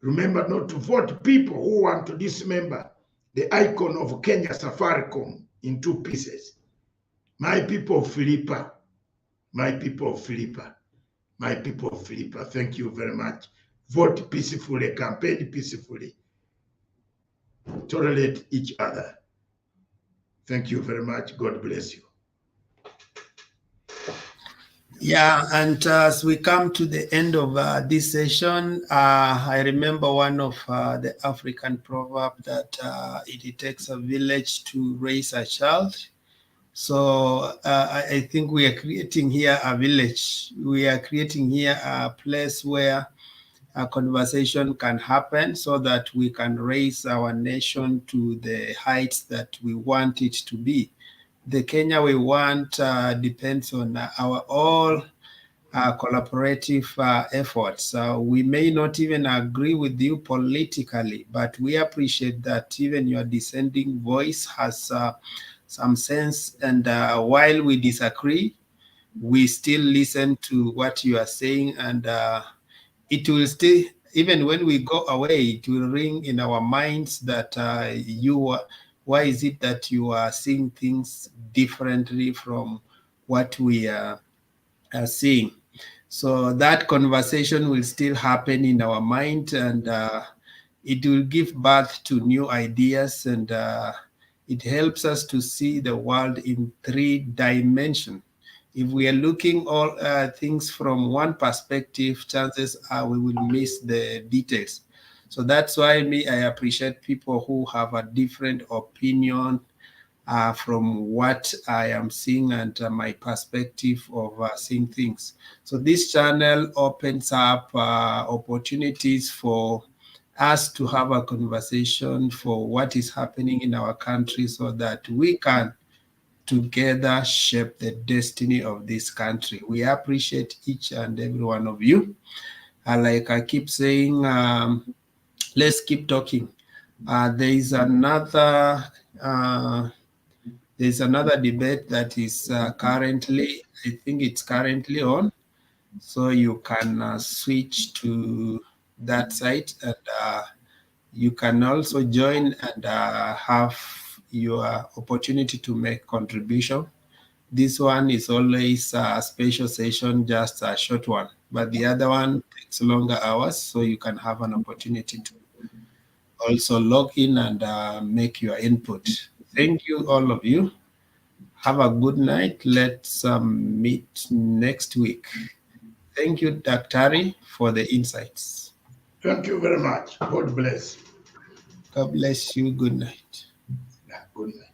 Remember not to vote people who want to dismember the icon of Kenya Safaricom in 2 pieces. My people of Philippa, thank you very much. Vote peacefully, campaign peacefully, tolerate each other. Thank you very much. God bless you. Yeah, and as we come to the end of this session, I remember one of the African proverb that it takes a village to raise a child. So I think we are creating here a village. We are creating here a place where a conversation can happen so that we can raise our nation to the heights that we want it to be. The Kenya we want depends on our all collaborative efforts. We may not even agree with you politically, but we appreciate that even your dissenting voice has some sense. And while we disagree, we still listen to what you are saying, and it will still, even when we go away, it will ring in our minds that why is it that you are seeing things differently from what we are seeing? So that conversation will still happen in our mind, and it will give birth to new ideas, and it helps us to see the world in 3 dimensions. If we are looking all things from one perspective, chances are we will miss the details. So that's why I appreciate people who have a different opinion from what I am seeing and my perspective of seeing things. So this channel opens up opportunities for us to have a conversation for what is happening in our country so that we can together shape the destiny of this country. We appreciate each and every one of you. Like I keep saying, let's keep talking. There's another debate that is currently, I think it's currently on. So you can switch to that site, and you can also join and have your opportunity to make contribution. This one is always a special session, just a short one, but the other one takes longer hours, so you can have an opportunity to also log in and make your input. Thank you, all of you. Have a good night. Let's meet next week. Thank you, Daktari, for the insights. Thank you very much. God bless. God bless you. Good night. Yeah, good night.